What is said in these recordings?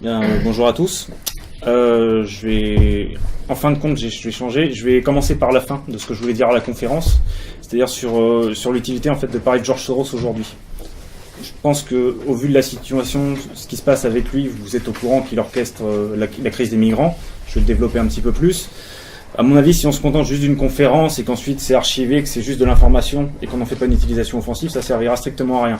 Bien, bonjour à tous. En fin de compte, je vais changer. Je vais commencer par la fin de ce que je voulais dire à la conférence, c'est-à-dire sur l'utilité en fait de parler de George Soros aujourd'hui. Je pense que, au vu de la situation, ce qui se passe avec lui, vous êtes au courant qu'il orchestre la crise des migrants. Je vais le développer un petit peu plus. À mon avis, si on se contente juste d'une conférence et qu'ensuite c'est archivé, que c'est juste de l'information et qu'on n'en fait pas une utilisation offensive, ça servira strictement à rien.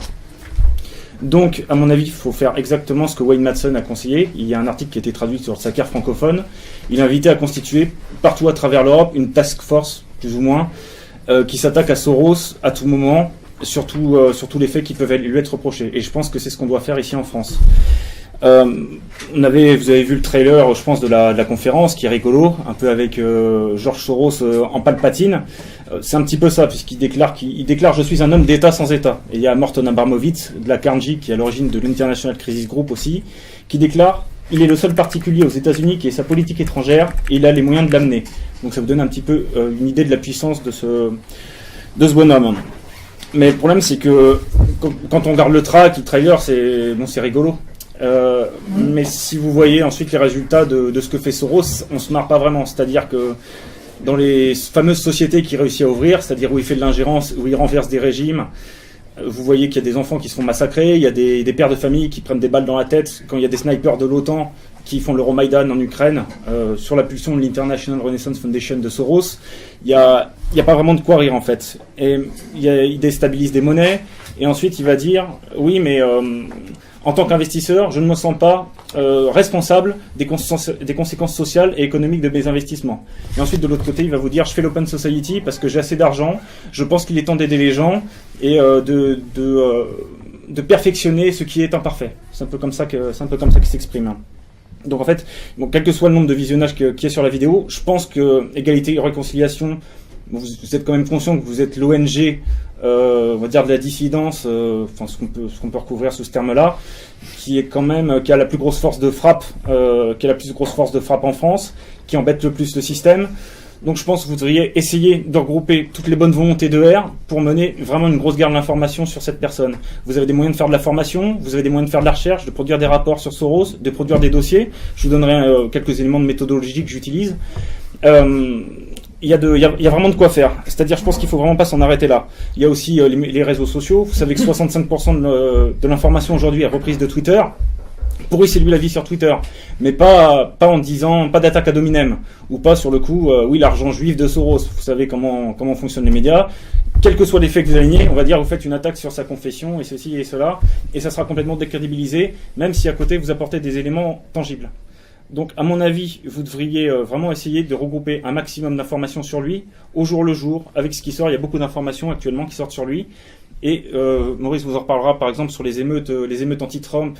Donc, à mon avis, il faut faire exactement ce que Wayne Madsen a conseillé. Il y a un article qui a été traduit sur Saker francophone. Il a invité à constituer, partout à travers l'Europe, une task force, plus ou moins, qui s'attaque à Soros à tout moment, surtout les faits qui peuvent lui être reprochés. Et je pense que c'est ce qu'on doit faire ici en France. Vous avez vu le trailer, je pense, de la conférence, qui est rigolo, un peu avec George Soros en Palpatine. C'est un petit peu ça, puisqu'il déclare je suis un homme d'État sans État. Et il y a Morton Abramovich de la Carnegie, qui est à l'origine de l'International Crisis Group aussi, qui déclare il est le seul particulier aux États-Unis qui ait sa politique étrangère et il a les moyens de l'amener. Donc ça vous donne un petit peu une idée de la puissance de ce bonhomme. Mais le problème, c'est que quand on regarde le trailer, c'est rigolo. Mais si vous voyez ensuite les résultats de ce que fait Soros, on se marre pas vraiment. C'est-à-dire que dans les fameuses sociétés qu'il réussit à ouvrir, c'est-à-dire où il fait de l'ingérence, où il renverse des régimes, vous voyez qu'il y a des enfants qui se font massacrer, il y a des pères de famille qui prennent des balles dans la tête, quand il y a des snipers de l'OTAN qui font l'Euromaïdan en Ukraine, sur la pulsion de l'International Renaissance Foundation de Soros, il n'y a pas vraiment de quoi rire en fait. Et il déstabilise des monnaies, et ensuite il va dire, oui mais en tant qu'investisseur, je ne me sens pas responsable des conséquences sociales et économiques de mes investissements. Et ensuite, de l'autre côté, il va vous dire, je fais l'open society parce que j'ai assez d'argent, je pense qu'il est temps d'aider les gens et de perfectionner ce qui est imparfait. C'est un peu comme ça qu'il s'exprime. Donc en fait, quel que soit le nombre de visionnages qu'il y a sur la vidéo, je pense que égalité et réconciliation, vous êtes quand même conscient que vous êtes l'ONG, on va dire de la dissidence, ce qu'on peut recouvrir sous ce terme-là, qui a la plus grosse force de frappe, en France, qui embête le plus le système. Donc je pense que vous devriez essayer de regrouper toutes les bonnes volontés de R pour mener vraiment une grosse guerre de l'information sur cette personne. Vous avez des moyens de faire de la formation, vous avez des moyens de faire de la recherche, de produire des rapports sur Soros, de produire des dossiers. Je vous donnerai quelques éléments de méthodologie que j'utilise. Il y a vraiment de quoi faire. C'est-à-dire, je pense qu'il faut vraiment pas s'en arrêter là. Il y a aussi les réseaux sociaux. Vous savez que 65% de l'information aujourd'hui est reprise de Twitter. Pourrissez-lui la vie sur Twitter, mais pas en disant, pas d'attaque à dominem, ou pas sur le coup, oui, l'argent juif de Soros. Vous savez comment fonctionnent les médias. Quels que soient les faits que vous alignez, on va dire, vous faites une attaque sur sa confession, et ceci et cela, et ça sera complètement décrédibilisé, même si à côté vous apportez des éléments tangibles. Donc, à mon avis, vous devriez vraiment essayer de regrouper un maximum d'informations sur lui, au jour le jour, avec ce qui sort. Il y a beaucoup d'informations actuellement qui sortent sur lui. Et Maurice vous en reparlera, par exemple, sur les émeutes anti-Trump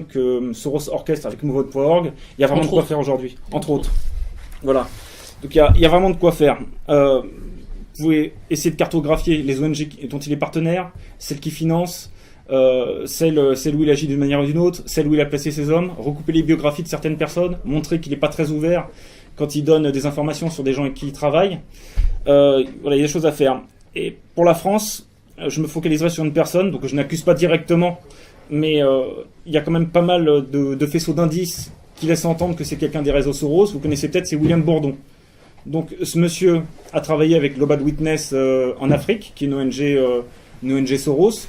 que Soros orchestre avec MoveOut.org. Il y a vraiment de quoi faire aujourd'hui, entre autres. Voilà. Donc, il y a vraiment de quoi faire. Vous pouvez essayer de cartographier les ONG dont il est partenaire, celles qui financent, celle où il agit d'une manière ou d'une autre, celle où il a placé ses hommes, recouper les biographies de certaines personnes, montrer qu'il n'est pas très ouvert quand il donne des informations sur des gens avec qui il travaille. Voilà, il y a des choses à faire. Et pour la France, je me focaliserai sur une personne, donc je n'accuse pas directement, mais il y a quand même pas mal de faisceaux d'indices qui laissent entendre que c'est quelqu'un des réseaux Soros. Vous connaissez peut-être, c'est William Bourdon. Donc ce monsieur a travaillé avec Global Witness en Afrique, qui est une ONG Soros.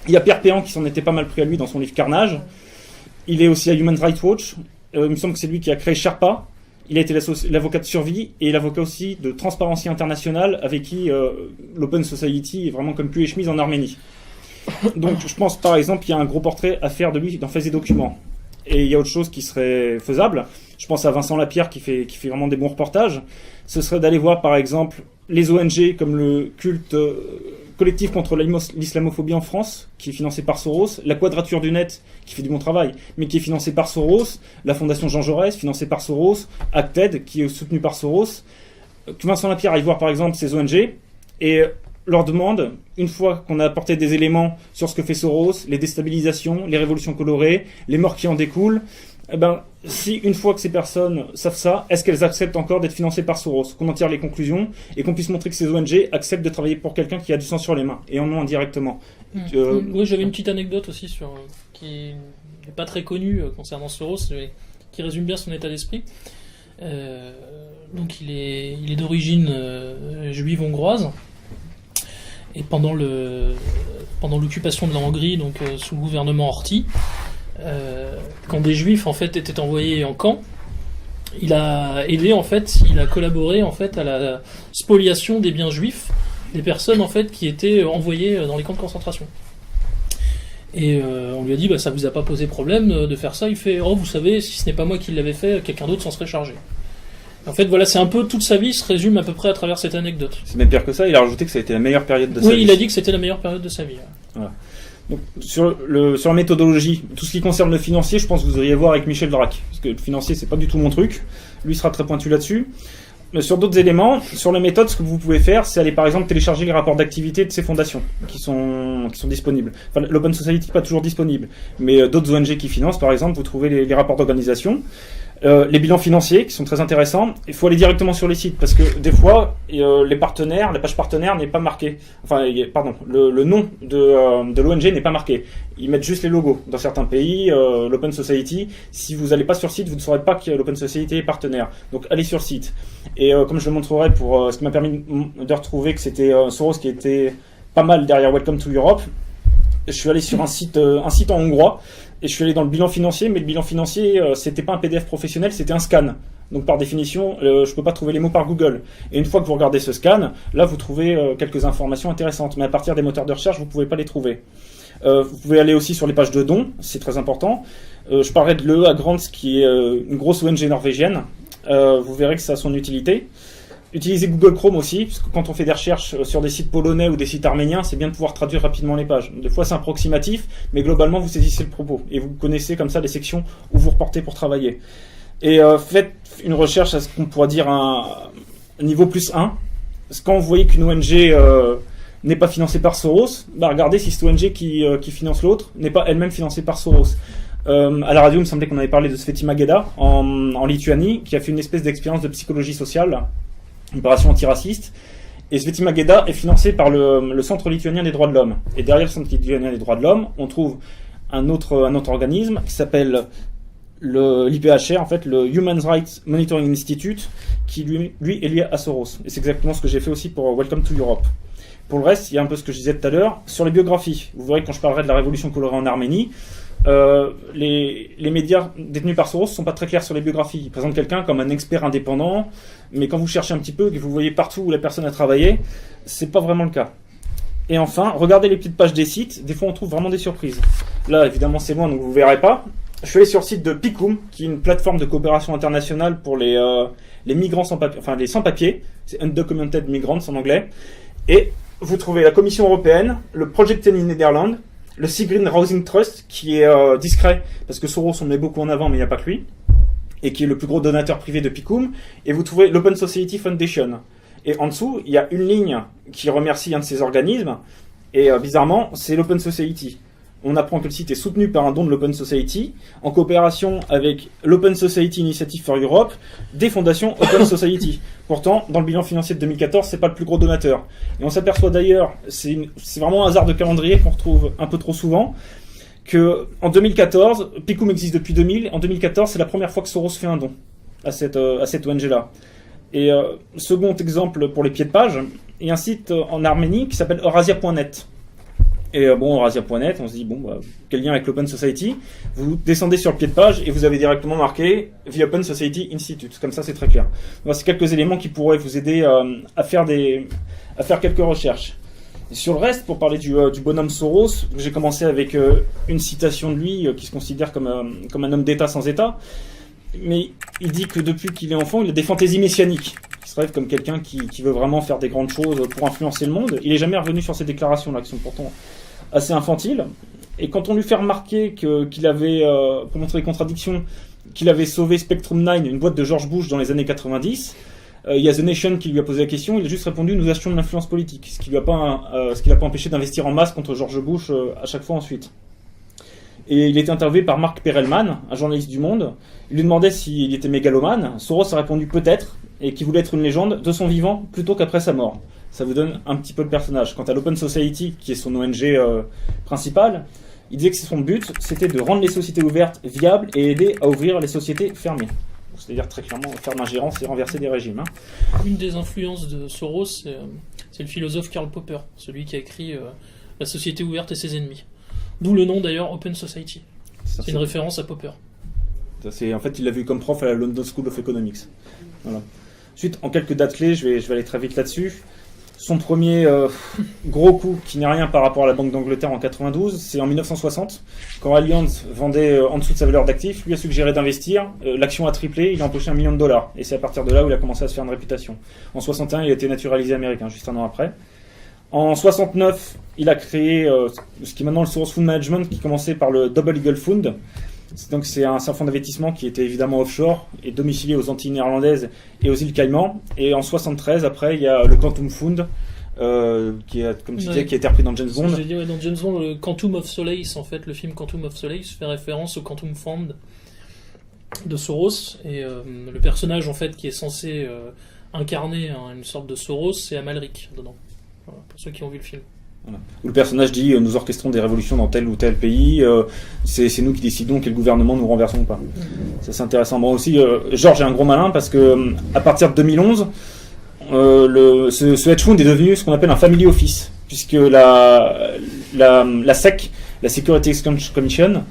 Il y a Pierre Péan qui s'en était pas mal pris à lui dans son livre Carnage. Il est aussi à Human Rights Watch. Il me semble que c'est lui qui a créé Sherpa. Il a été l'avocat de survie et l'avocat aussi de Transparency International, avec qui l'Open Society est vraiment comme pluie et chemise en Arménie. Donc je pense par exemple qu'il y a un gros portrait à faire de lui dans Faits et Documents. Et il y a autre chose qui serait faisable. Je pense à Vincent Lapierre qui fait vraiment des bons reportages. Ce serait d'aller voir par exemple les ONG comme le culte collectif contre l'islamophobie en France, qui est financé par Soros, la Quadrature du Net, qui fait du bon travail, mais qui est financé par Soros, la Fondation Jean Jaurès, financée par Soros, Acted, qui est soutenu par Soros. Que Vincent Lapierre aille voir par exemple ces ONG et leur demande, une fois qu'on a apporté des éléments sur ce que fait Soros, les déstabilisations, les révolutions colorées, les morts qui en découlent, si une fois que ces personnes savent ça, est-ce qu'elles acceptent encore d'être financées par Soros? Qu'on en tire les conclusions et qu'on puisse montrer que ces ONG acceptent de travailler pour quelqu'un qui a du sang sur les mains et en ont indirectement. Oui, j'avais une petite anecdote aussi qui n'est pas très connue concernant Soros, mais qui résume bien son état d'esprit. Donc il est d'origine juive hongroise, et pendant l'occupation de la Hongrie, donc sous le gouvernement Horthy, quand des juifs en fait étaient envoyés en camp, il a collaboré en fait à la spoliation des biens juifs des personnes en fait qui étaient envoyées dans les camps de concentration. Et on lui a dit ça vous a pas posé problème de faire ça. Il fait vous savez, si ce n'est pas moi qui l'avais fait, quelqu'un d'autre s'en serait chargé. En fait voilà, c'est un peu toute sa vie se résume à peu près à travers cette anecdote. C'est même pire que ça, il a rajouté que ça a été la meilleure période de sa vie. Oui, il a dit que c'était la meilleure période de sa vie. Voilà. Donc, sur la méthodologie, tout ce qui concerne le financier, je pense que vous devriez voir avec Michel Drac, parce que le financier c'est pas du tout mon truc. Lui sera très pointu là-dessus. Mais sur d'autres éléments, sur la méthode, ce que vous pouvez faire, c'est aller par exemple télécharger les rapports d'activité de ces fondations qui sont disponibles. Enfin, l'Open Society n'est pas toujours disponible, mais d'autres ONG qui financent, par exemple, vous trouvez les rapports d'organisation. Les bilans financiers qui sont très intéressants. Il faut aller directement sur les sites parce que des fois les partenaires, la page partenaire n'est pas marquée. Enfin, le nom de l'ONG n'est pas marqué. Ils mettent juste les logos. Dans certains pays, l'Open Society, si vous n'allez pas sur site, vous ne saurez pas que l'Open Society est partenaire. Donc allez sur site. Et comme je le montrerai pour ce qui m'a permis de retrouver que c'était Soros qui était pas mal derrière Welcome to Europe, je suis allé sur un site en hongrois. Et je suis allé dans le bilan financier, mais le bilan financier, c'était pas un PDF professionnel, c'était un scan. Donc par définition, je peux pas trouver les mots par Google. Et une fois que vous regardez ce scan, là vous trouvez quelques informations intéressantes. Mais à partir des moteurs de recherche, vous pouvez pas les trouver. Vous pouvez aller aussi sur les pages de dons, c'est très important. Je parlerai de l'EA Grants, qui est une grosse ONG norvégienne. Vous verrez que ça a son utilité. Utilisez Google Chrome aussi, parce que quand on fait des recherches sur des sites polonais ou des sites arméniens, c'est bien de pouvoir traduire rapidement les pages. Des fois c'est approximatif, mais globalement vous saisissez le propos. Et vous connaissez comme ça les sections où vous reportez pour travailler. Et faites une recherche à ce qu'on pourrait dire un niveau +1. Parce que quand vous voyez qu'une ONG n'est pas financée par Soros, regardez si cette ONG qui finance l'autre n'est pas elle-même financée par Soros. À la radio, il me semblait qu'on avait parlé de Svetlana Geda en Lituanie, qui a fait une espèce d'expérience de psychologie sociale, une opération antiraciste. Et Svetlana Geda est financé par le Centre lituanien des droits de l'homme. Et derrière le Centre lituanien des droits de l'homme, on trouve un autre organisme qui s'appelle l'IPHR, en fait, le Human Rights Monitoring Institute, qui lui est lié à Soros. Et c'est exactement ce que j'ai fait aussi pour Welcome to Europe. Pour le reste, il y a un peu ce que je disais tout à l'heure sur les biographies. Vous verrez que quand je parlerai de la révolution colorée en Arménie, les médias détenus par Soros ne sont pas très clairs sur les biographies. Ils présentent quelqu'un comme un expert indépendant, mais quand vous cherchez un petit peu, que vous voyez partout où la personne a travaillé, c'est pas vraiment le cas. Et enfin, regardez les petites pages des sites, des fois on trouve vraiment des surprises. Là, évidemment, c'est loin, donc vous ne verrez pas. Je suis allé sur le site de PICUM, qui est une plateforme de coopération internationale pour les migrants sans papier, enfin les sans-papiers, c'est Undocumented Migrants en anglais, et vous trouvez la Commission européenne, le Project in Netherlands, le Seagreen Housing Trust, qui est discret, parce que Soros on met beaucoup en avant, mais il n'y a pas que lui, et qui est le plus gros donateur privé de PICUM, et vous trouvez l'Open Society Foundation. Et en dessous, il y a une ligne qui remercie un de ces organismes, et bizarrement, c'est l'Open Society. On apprend que le site est soutenu par un don de l'Open Society, en coopération avec l'Open Society Initiative for Europe, des fondations Open Society. Pourtant, dans le bilan financier de 2014, c'est pas le plus gros donateur. Et on s'aperçoit d'ailleurs, c'est vraiment un hasard de calendrier qu'on retrouve un peu trop souvent, que en 2014, PICUM existe depuis 2000, en 2014, c'est la première fois que Soros fait un don à cette ONG-là. Et second exemple pour les pieds de page, il y a un site en Arménie qui s'appelle Eurasia.net. Et Eurasia.net, on se dit, quel lien avec l'Open Society? Vous descendez sur le pied de page et vous avez directement marqué The Open Society Institute. Comme ça, c'est très clair. Donc, c'est quelques éléments qui pourraient vous aider à faire quelques recherches. Et sur le reste, pour parler du bonhomme Soros, j'ai commencé avec une citation de lui qui se considère comme un homme d'État sans État. Mais il dit que depuis qu'il est enfant, il a des fantaisies messianiques. Il se rêve comme quelqu'un qui veut vraiment faire des grandes choses pour influencer le monde. Il n'est jamais revenu sur ces déclarations-là, qui sont pourtant assez infantiles. Et quand on lui fait remarquer qu'il avait, pour montrer les contradictions, qu'il avait sauvé Spectrum 9, une boîte de George Bush dans les années 90, il y a The Nation qui lui a posé la question, il a juste répondu « Nous achetons de l'influence politique », ce qui l'a pas empêché d'investir en masse contre George Bush à chaque fois ensuite. Et il était interviewé par Mark Perelman, un journaliste du Monde. Il lui demandait s'il était mégalomane. Soros a répondu peut-être, et qu'il voulait être une légende de son vivant plutôt qu'après sa mort. Ça vous donne un petit peu le personnage. Quant à l'Open Society, qui est son ONG principale, il disait que son but, c'était de rendre les sociétés ouvertes viables et aider à ouvrir les sociétés fermées. C'est-à-dire très clairement faire de l'ingérence et renverser des régimes. Une des influences de Soros, c'est le philosophe Karl Popper, celui qui a écrit La société ouverte et ses ennemis. D'où le nom d'ailleurs Open Society. C'est une référence à Popper. En fait, il l'a vu comme prof à la London School of Economics. Voilà. Ensuite, en quelques dates clés, je vais aller très vite là-dessus. Son premier gros coup, qui n'est rien par rapport à la Banque d'Angleterre en 92, c'est en 1960, quand Allianz vendait en dessous de sa valeur d'actif, lui a suggéré d'investir, l'action a triplé, il a empoché $1 million. Et c'est à partir de là où il a commencé à se faire une réputation. En 61, il a été naturalisé américain, juste un an après. En 69, il a créé ce qui est maintenant le Soros Fund Management, qui commençait par le Double Eagle Fund. Donc c'est un fonds d'investissement qui était évidemment offshore et domicilié aux Antilles néerlandaises et aux îles Caïmans. Et en 73, après, il y a le Quantum Fund, qui est, comme tu disais, qui a été repris dans James Bond. J'ai dit, dans James Bond, le Quantum of Solace, en fait, le film Quantum of Solace fait référence au Quantum Fund de Soros. Et le personnage, en fait, qui est censé incarner une sorte de Soros, c'est Amalric, dedans. Voilà, pour ceux qui ont vu le film. Voilà. Où le personnage dit nous orchestrons des révolutions dans tel ou tel pays, c'est nous qui décidons quel gouvernement nous renversons ou pas. Ça c'est intéressant. Bon aussi, Georges est un gros malin parce que à partir de 2011, ce hedge fund est devenu ce qu'on appelle un family office, puisque la SEC, la Security Exchange Commission,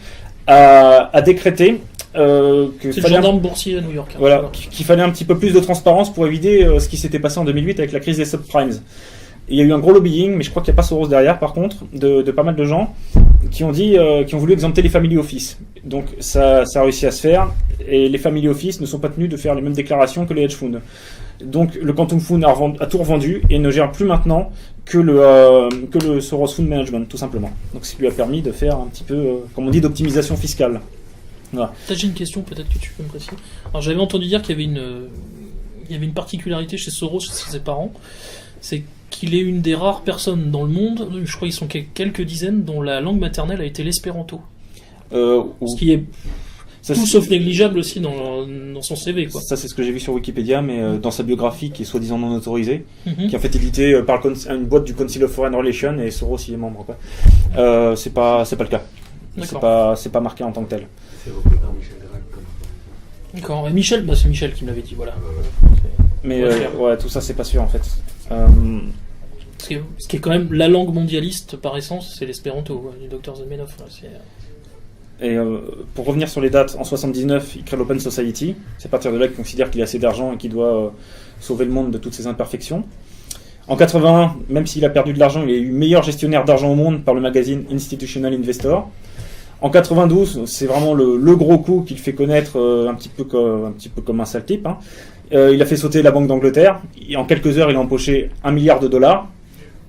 a décrété c'est le gendarme boursier à New York. Voilà, qu'il fallait un petit peu plus de transparence pour éviter ce qui s'était passé en 2008 avec la crise des subprimes. Il y a eu un gros lobbying, mais je crois qu'il n'y a pas Soros derrière, par contre, de pas mal de gens qui ont voulu exempter les family office. Donc ça a réussi à se faire, et les family office ne sont pas tenus de faire les mêmes déclarations que les hedge funds. Donc le Quantum Fund a tout revendu et ne gère plus maintenant que le Soros Fund Management, tout simplement. Donc ce qui lui a permis de faire un petit peu, comme on dit, d'optimisation fiscale. Voilà. J'ai une question, peut-être que tu peux me préciser. Alors j'avais entendu dire qu'il y avait une particularité chez Soros, chez ses parents, c'est qu'il est une des rares personnes dans le monde, je crois qu'ils sont quelques dizaines, dont la langue maternelle a été l'espéranto. Ce qui est tout sauf négligeable aussi dans son CV, quoi. Ça c'est ce que j'ai vu sur Wikipédia, mais dans sa biographie qui est soi-disant non autorisée, qui est en fait éditée par une boîte du Council of Foreign Relations, et Soros y est membre, quoi. C'est pas le cas. C'est pas marqué en tant que tel. C'est repris par Michel Drac. D'accord. Et Michel, c'est Michel qui me l'avait dit, voilà. Mais ouais, tout ça c'est pas sûr en fait. Ce qui est quand même la langue mondialiste par essence, c'est l'espéranto, du Dr Zamenhof. Et pour revenir sur les dates, en 79, il crée l'Open Society. C'est à partir de là qu'il considère qu'il a assez d'argent et qu'il doit sauver le monde de toutes ses imperfections. En 81, même s'il a perdu de l'argent, il est élu meilleur gestionnaire d'argent au monde par le magazine Institutional Investor. En 92, c'est vraiment le gros coup qui le fait connaître un petit peu comme un sale type. Il a fait sauter la Banque d'Angleterre. Et en quelques heures, il a empoché $1 milliard.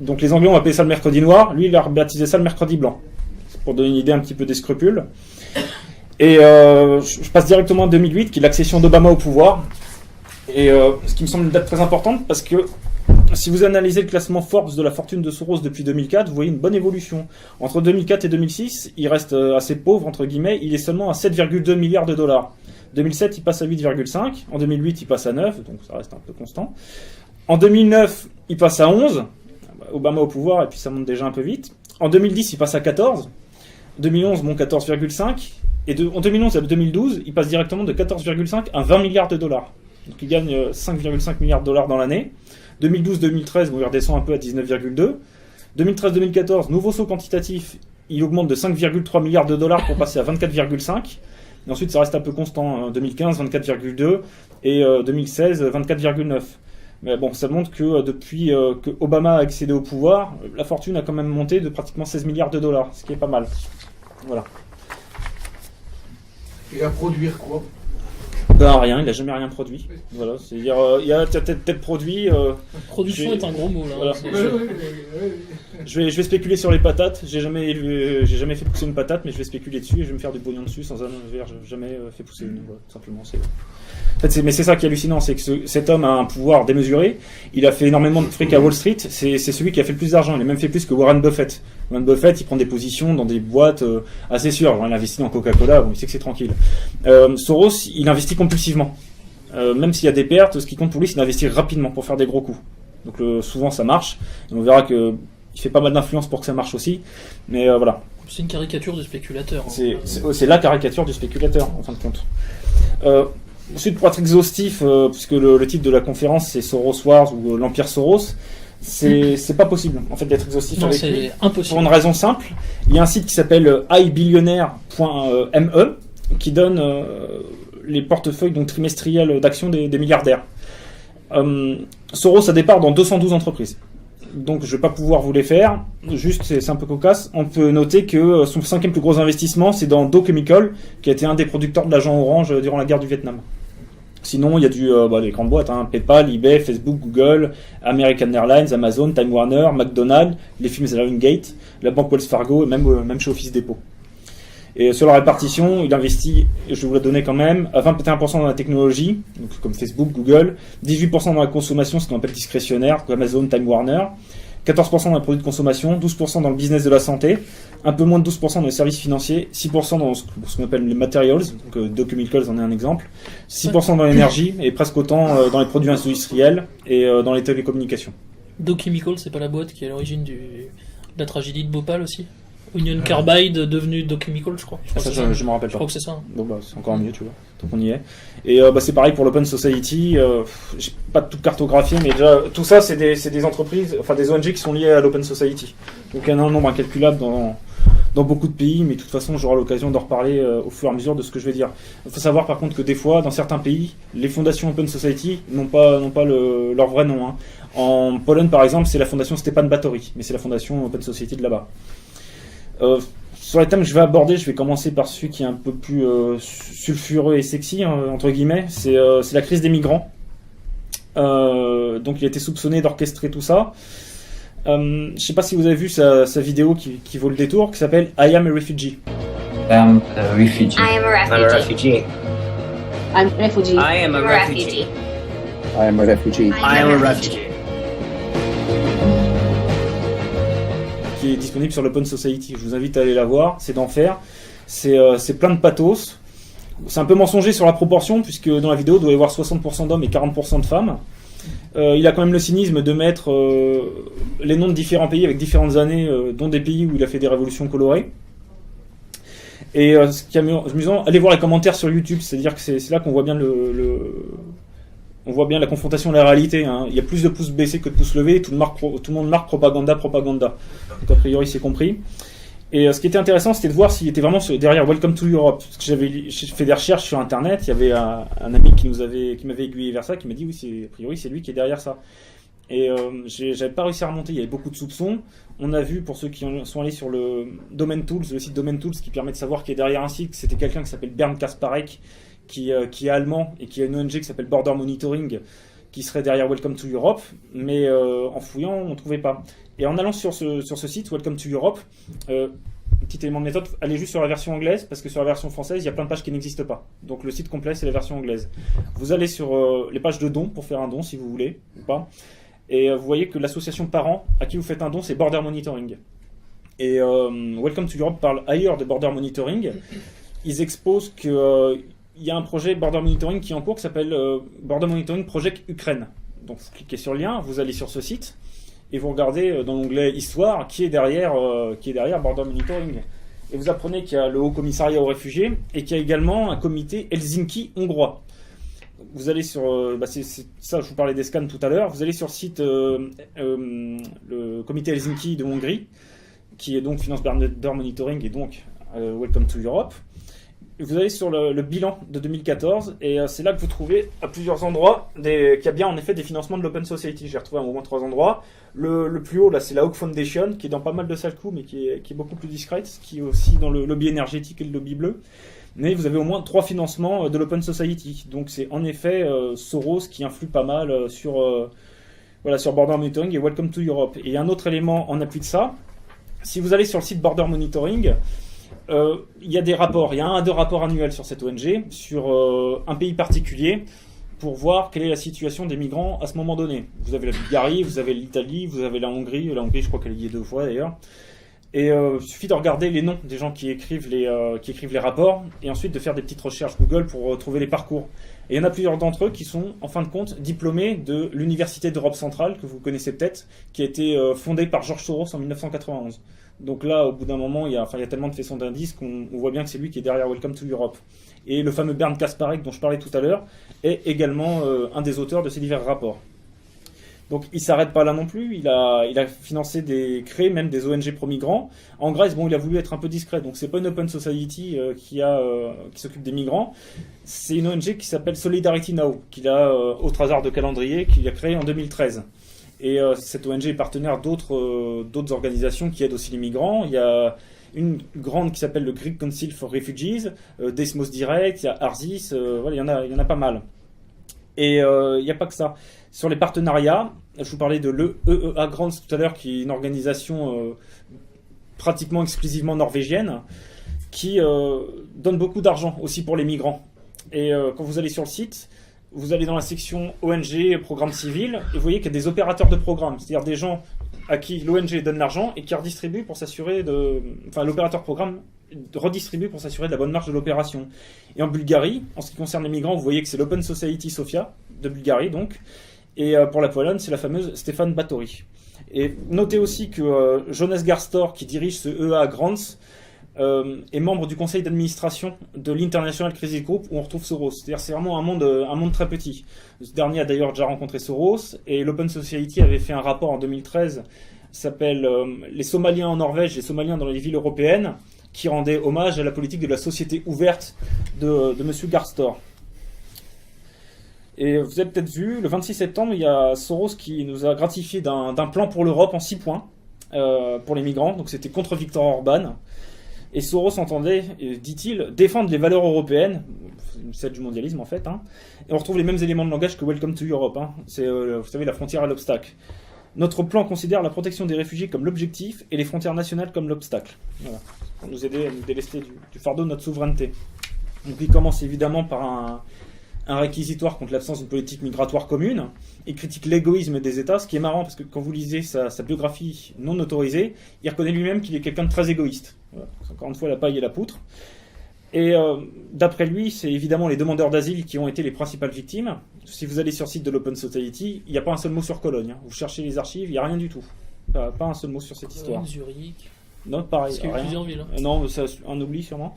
Donc les Anglais ont appelé ça le mercredi noir. Lui, il a rebaptisé ça le mercredi blanc. C'est pour donner une idée un petit peu des scrupules. Et je passe directement en 2008, qui est l'accession d'Obama au pouvoir. Et ce qui me semble une date très importante, parce que si vous analysez le classement Forbes de la fortune de Soros depuis 2004, vous voyez une bonne évolution. Entre 2004 et 2006, il reste assez pauvre, entre guillemets. Il est seulement à 7,2 milliards $. 2007, il passe à 8,5. En 2008, il passe à 9, donc ça reste un peu constant. En 2009, il passe à 11. Obama au pouvoir, et puis ça monte déjà un peu vite. En 2010, il passe à 14. 2011, bon, 14,5. Et en 2011 à 2012, il passe directement de 14,5 à 20 milliards $. Donc il gagne 5,5 milliards $ dans l'année. 2012-2013, bon, il redescend un peu à 19,2. 2013-2014, nouveau saut quantitatif, il augmente de 5,3 milliards $, pour passer à 24,5. Et ensuite, ça reste un peu constant. 2015, 24,2. Et 2016, 24,9. Mais bon, ça montre que depuis que Obama a accédé au pouvoir, la fortune a quand même monté de pratiquement 16 milliards $, ce qui est pas mal. Voilà. Et à produire quoi? Ben rien, il n'a jamais rien produit. Voilà, c'est-à-dire, il y a tel produit. Production est un gros mot là. Voilà. Je vais spéculer sur les patates. J'ai jamais fait pousser une patate, mais je vais spéculer dessus et je vais me faire du bouillon dessus sans un verre. J'ai jamais fait pousser une. Voilà, tout simplement. Mais c'est ça qui est hallucinant, c'est que cet homme a un pouvoir démesuré. Il a fait énormément de fric à Wall Street. C'est celui qui a fait le plus d'argent. Il a même fait plus que Warren Buffett. Warren Buffett, il prend des positions dans des boîtes assez sûres. Il investit dans Coca-Cola, bon, il sait que c'est tranquille. Soros, il investit compulsivement. Même s'il y a des pertes, ce qui compte pour lui, c'est d'investir rapidement pour faire des gros coups. Donc souvent ça marche. Et on verra que il fait pas mal d'influence pour que ça marche aussi. Mais voilà. C'est une caricature du spéculateur. C'est la caricature du spéculateur, en fin de compte. Ensuite, pour être exhaustif, puisque le titre de la conférence c'est Soros Wars ou l'Empire Soros, c'est pas possible en fait d'être exhaustif Non, avec c'est lui. impossible. Pour une raison simple, il y a un site qui s'appelle ibillionnaire.me qui donne les portefeuilles donc trimestriels d'actions des milliardaires. Soros a des parts dans 212 entreprises. Donc je vais pas pouvoir vous les faire, juste c'est un peu cocasse. On peut noter que son 5e plus gros investissement c'est dans Dow Chemical, qui a été un des producteurs de l'agent orange durant la guerre du Vietnam. Sinon il y a les grandes boîtes, PayPal, eBay, Facebook, Google, American Airlines, Amazon, Time Warner, McDonald's, les films Lionsgate, la banque Wells Fargo et même chez Office Depot. Et sur la répartition, il investit, je vais vous la donner quand même, à 21% dans la technologie, donc comme Facebook, Google, 18% dans la consommation, ce qu'on appelle discrétionnaire, comme Amazon, Time Warner, 14% dans les produits de consommation, 12% dans le business de la santé, un peu moins de 12% dans les services financiers, 6% dans ce qu'on appelle les materials, donc Dow Chemicals en est un exemple, 6% dans l'énergie et presque autant dans les produits industriels et dans les télécommunications. Dow Chemical, c'est pas la boîte qui est à l'origine de la tragédie de Bhopal aussi? Union Carbide devenu Dow Chemical, je crois. Je me rappelle pas. Je crois que c'est ça. Bon c'est encore mieux, tu vois. Donc on y est. Et c'est pareil pour l'Open Society. J'ai pas tout cartographié, mais déjà tout ça c'est des entreprises, enfin des ONG qui sont liées à l'Open Society. Donc il y en a un nombre incalculable dans beaucoup de pays, mais de toute façon j'aurai l'occasion d'en reparler au fur et à mesure de ce que je vais dire. Il faut savoir par contre que des fois dans certains pays, les fondations Open Society n'ont pas leur vrai nom. En Pologne par exemple, c'est la fondation Stepan Batory, mais c'est la fondation Open Society de là-bas. Sur les thèmes que je vais aborder, je vais commencer par celui qui est un peu plus sulfureux et sexy, entre guillemets, c'est la crise des migrants. Donc il a été soupçonné d'orchestrer tout ça. Je sais pas si vous avez vu sa vidéo qui vaut le détour, qui s'appelle I am a refugee. I'm a refugee. I am a refugee. I'm a refugee. I am a refugee. I am a refugee. I am a refugee. Qui est disponible sur l'Open Society. Je vous invite à aller la voir, c'est d'enfer. C'est plein de pathos. C'est un peu mensonger sur la proportion, puisque dans la vidéo, il doit y avoir 60% d'hommes et 40% de femmes. Il a quand même le cynisme de mettre les noms de différents pays avec différentes années, dont des pays où il a fait des révolutions colorées. Et ce qui est amusant, allez voir les commentaires sur YouTube, c'est-à-dire que c'est là qu'on voit bien on voit bien la confrontation à la réalité. Il y a plus de pouces baissés que de pouces levés, tout le monde marque propaganda. Donc a priori c'est compris. Et ce qui était intéressant, c'était de voir s'il était vraiment derrière Welcome to Europe. Parce que j'ai fait des recherches sur Internet, il y avait un ami qui m'avait aiguillé vers ça, qui m'a dit oui, a priori c'est lui qui est derrière ça. Et j'avais pas réussi à remonter, il y avait beaucoup de soupçons. On a vu, pour ceux qui sont allés sur le Domain Tools, le site Domain Tools, qui permet de savoir qui est derrière un site, c'était quelqu'un qui s'appelle Bernd Kasparek, qui est allemand et qui a une ONG qui s'appelle Border Monitoring, qui serait derrière Welcome to Europe, mais en fouillant, on ne trouvait pas. Et en allant sur ce site, Welcome to Europe, petit élément de méthode, allez juste sur la version anglaise, parce que sur la version française, il y a plein de pages qui n'existent pas. Donc le site complet, c'est la version anglaise. Vous allez sur les pages de dons pour faire un don, si vous voulez, ou pas. Et vous voyez que l'association parent à qui vous faites un don, c'est Border Monitoring. Et Welcome to Europe parle ailleurs de Border Monitoring. Ils exposent que il y a un projet Border Monitoring qui est en cours qui s'appelle Border Monitoring Project Ukraine. Donc vous cliquez sur le lien, vous allez sur ce site et vous regardez dans l'onglet Histoire qui est derrière Border Monitoring. Et vous apprenez qu'il y a le Haut Commissariat aux réfugiés et qu'il y a également un comité Helsinki hongrois. Vous allez sur... c'est ça, je vous parlais des scans tout à l'heure. Vous allez sur le site le comité Helsinki de Hongrie, qui est donc Finance Border Monitoring et donc Welcome to Europe. Vous allez sur le bilan de 2014 et c'est là que vous trouvez à plusieurs endroits qu'il y a bien en effet des financements de l'Open Society. J'ai retrouvé au moins 3 endroits. Le plus haut, là, c'est la Hawke Foundation, qui est dans pas mal de sales coups, mais qui est beaucoup plus discrète, qui est aussi dans le lobby énergétique et le lobby bleu. Mais vous avez au moins 3 financements de l'Open Society. Donc c'est en effet Soros qui influe pas mal sur Border Monitoring et Welcome to Europe. Et un autre élément en appui de ça, si vous allez sur le site Border Monitoring, il y a des rapports, il y a 1 à 2 rapports annuels sur cette ONG, sur un pays particulier, pour voir quelle est la situation des migrants à ce moment donné. Vous avez la Bulgarie, vous avez l'Italie, vous avez la Hongrie je crois qu'elle y est 2 fois d'ailleurs. Et il suffit de regarder les noms des gens qui écrivent les rapports et ensuite de faire des petites recherches Google pour trouver les parcours. Et il y en a plusieurs d'entre eux qui sont, en fin de compte, diplômés de l'Université d'Europe centrale, que vous connaissez peut-être, qui a été fondée par George Soros en 1991. Donc là, au bout d'un moment, il y a tellement de faisceaux d'indices qu'on voit bien que c'est lui qui est derrière Welcome to Europe. Et le fameux Bernd Kasparek, dont je parlais tout à l'heure, est également un des auteurs de ces divers rapports. Donc il s'arrête pas là non plus, il a financé créé même des ONG pro-migrants. En Grèce, bon, il a voulu être un peu discret, donc c'est pas une open society qui s'occupe des migrants, c'est une ONG qui s'appelle Solidarity Now, qu'il a au hasard de calendrier, qu'il a créé en 2013. Et cette ONG est partenaire d'autres organisations qui aident aussi les migrants. Il y a une grande qui s'appelle le Greek Council for Refugees, Desmos Direct, il y a Arsis, voilà, il y en a pas mal. Et il n'y a pas que ça. Sur les partenariats, je vous parlais de l'EEA Grants tout à l'heure, qui est une organisation pratiquement exclusivement norvégienne, qui donne beaucoup d'argent aussi pour les migrants. Et quand vous allez sur le site, vous allez dans la section ONG, programme civil, et vous voyez qu'il y a des opérateurs de programme, c'est-à-dire des gens à qui l'ONG donne l'argent et qui redistribue pour s'assurer l'opérateur programme redistribue pour s'assurer de la bonne marche de l'opération. Et en Bulgarie, en ce qui concerne les migrants, vous voyez que c'est l'Open Society Sofia de Bulgarie, donc. Et pour la Pologne, c'est la fameuse Stéphane Batory. Et notez aussi que Jonas Garstor, qui dirige ce EEA Grants, est membre du conseil d'administration de l'International Crisis Group, où on retrouve Soros. C'est-à-dire c'est vraiment un monde très petit. Ce dernier a d'ailleurs déjà rencontré Soros, et l'Open Society avait fait un rapport en 2013, s'appelle Les Somaliens en Norvège, les Somaliens dans les villes européennes, qui rendait hommage à la politique de la société ouverte de M. Garstor. Et vous avez peut-être vu, le 26 septembre, il y a Soros qui nous a gratifié d'un plan pour l'Europe en 6 points pour les migrants. Donc c'était contre Viktor Orban. Et Soros entendait, dit-il, défendre les valeurs européennes, celle du mondialisme en fait. Et on retrouve les mêmes éléments de langage que Welcome to Europe. C'est, vous savez, la frontière à l'obstacle. Notre plan considère la protection des réfugiés comme l'objectif et les frontières nationales comme l'obstacle. Voilà. Pour nous aider à nous délester du fardeau de notre souveraineté. Donc il commence évidemment par un réquisitoire contre l'absence d'une politique migratoire commune. Il critique l'égoïsme des États, ce qui est marrant parce que quand vous lisez sa biographie non autorisée, il reconnaît lui-même qu'il est quelqu'un de très égoïste. Voilà. Encore une fois, la paille et la poutre. Et d'après lui, c'est évidemment les demandeurs d'asile qui ont été les principales victimes. Si vous allez sur le site de l'Open Society, il n'y a pas un seul mot sur Cologne. Vous cherchez les archives, il n'y a rien du tout. Pas un seul mot sur cette histoire. Zurich. Non, pareil. Parce qu'il y a eu plusieurs villes. Non, ça, un oubli sûrement.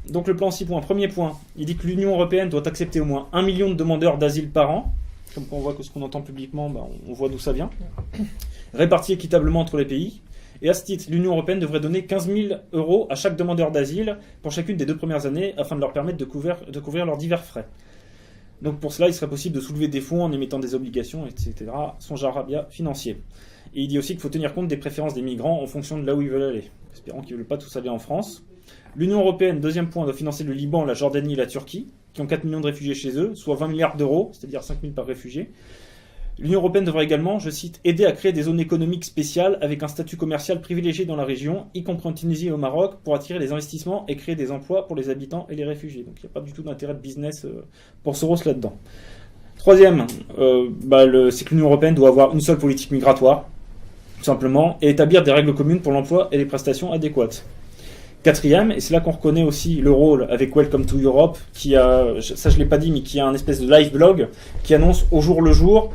Donc le plan en 6 points. Premier point, il dit que l'Union européenne doit accepter au moins 1 million de demandeurs d'asile par an. Comme on voit que ce qu'on entend publiquement, on voit d'où ça vient. Répartis équitablement entre les pays. Et à ce titre, l'Union européenne devrait donner 15 000 € à chaque demandeur d'asile pour chacune des 2 premières années afin de leur permettre de couvrir leurs divers frais. Donc pour cela, il serait possible de soulever des fonds en émettant des obligations, etc. Son jarabia financier. Et il dit aussi qu'il faut tenir compte des préférences des migrants en fonction de là où ils veulent aller. Espérons qu'ils ne veulent pas tous aller en France. L'Union européenne, deuxième point, doit financer le Liban, la Jordanie et la Turquie, qui ont 4 millions de réfugiés chez eux, soit 20 milliards d'euros, c'est-à-dire 5 000 par réfugié. L'Union européenne devrait également, je cite, aider à créer des zones économiques spéciales avec un statut commercial privilégié dans la région, y compris en Tunisie et au Maroc, pour attirer les investissements et créer des emplois pour les habitants et les réfugiés. Donc il n'y a pas du tout d'intérêt de business pour Soros là-dedans. Troisième, c'est que l'Union européenne doit avoir une seule politique migratoire, tout simplement, et établir des règles communes pour l'emploi et les prestations adéquates. Quatrième, et c'est là qu'on reconnaît aussi le rôle avec Welcome to Europe, qui a, ça je l'ai pas dit, mais qui a un espèce de live blog qui annonce au jour le jour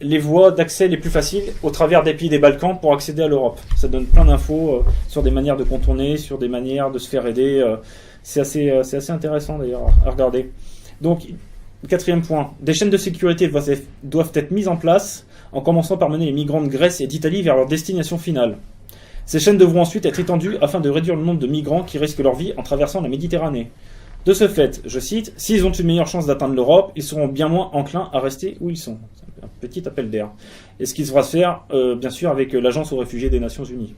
les voies d'accès les plus faciles au travers des pays des Balkans pour accéder à l'Europe. Ça donne plein d'infos sur des manières de contourner, sur des manières de se faire aider. C'est assez intéressant d'ailleurs à regarder. Donc, quatrième point, des chaînes de sécurité doivent être mises en place en commençant par mener les migrants de Grèce et d'Italie vers leur destination finale. Ces chaînes devront ensuite être étendues afin de réduire le nombre de migrants qui risquent leur vie en traversant la Méditerranée. De ce fait, je cite, « S'ils ont une meilleure chance d'atteindre l'Europe, ils seront bien moins enclins à rester où ils sont. » C'est un petit appel d'air. Et ce qui devra se faire, bien sûr, avec l'Agence aux réfugiés des Nations Unies,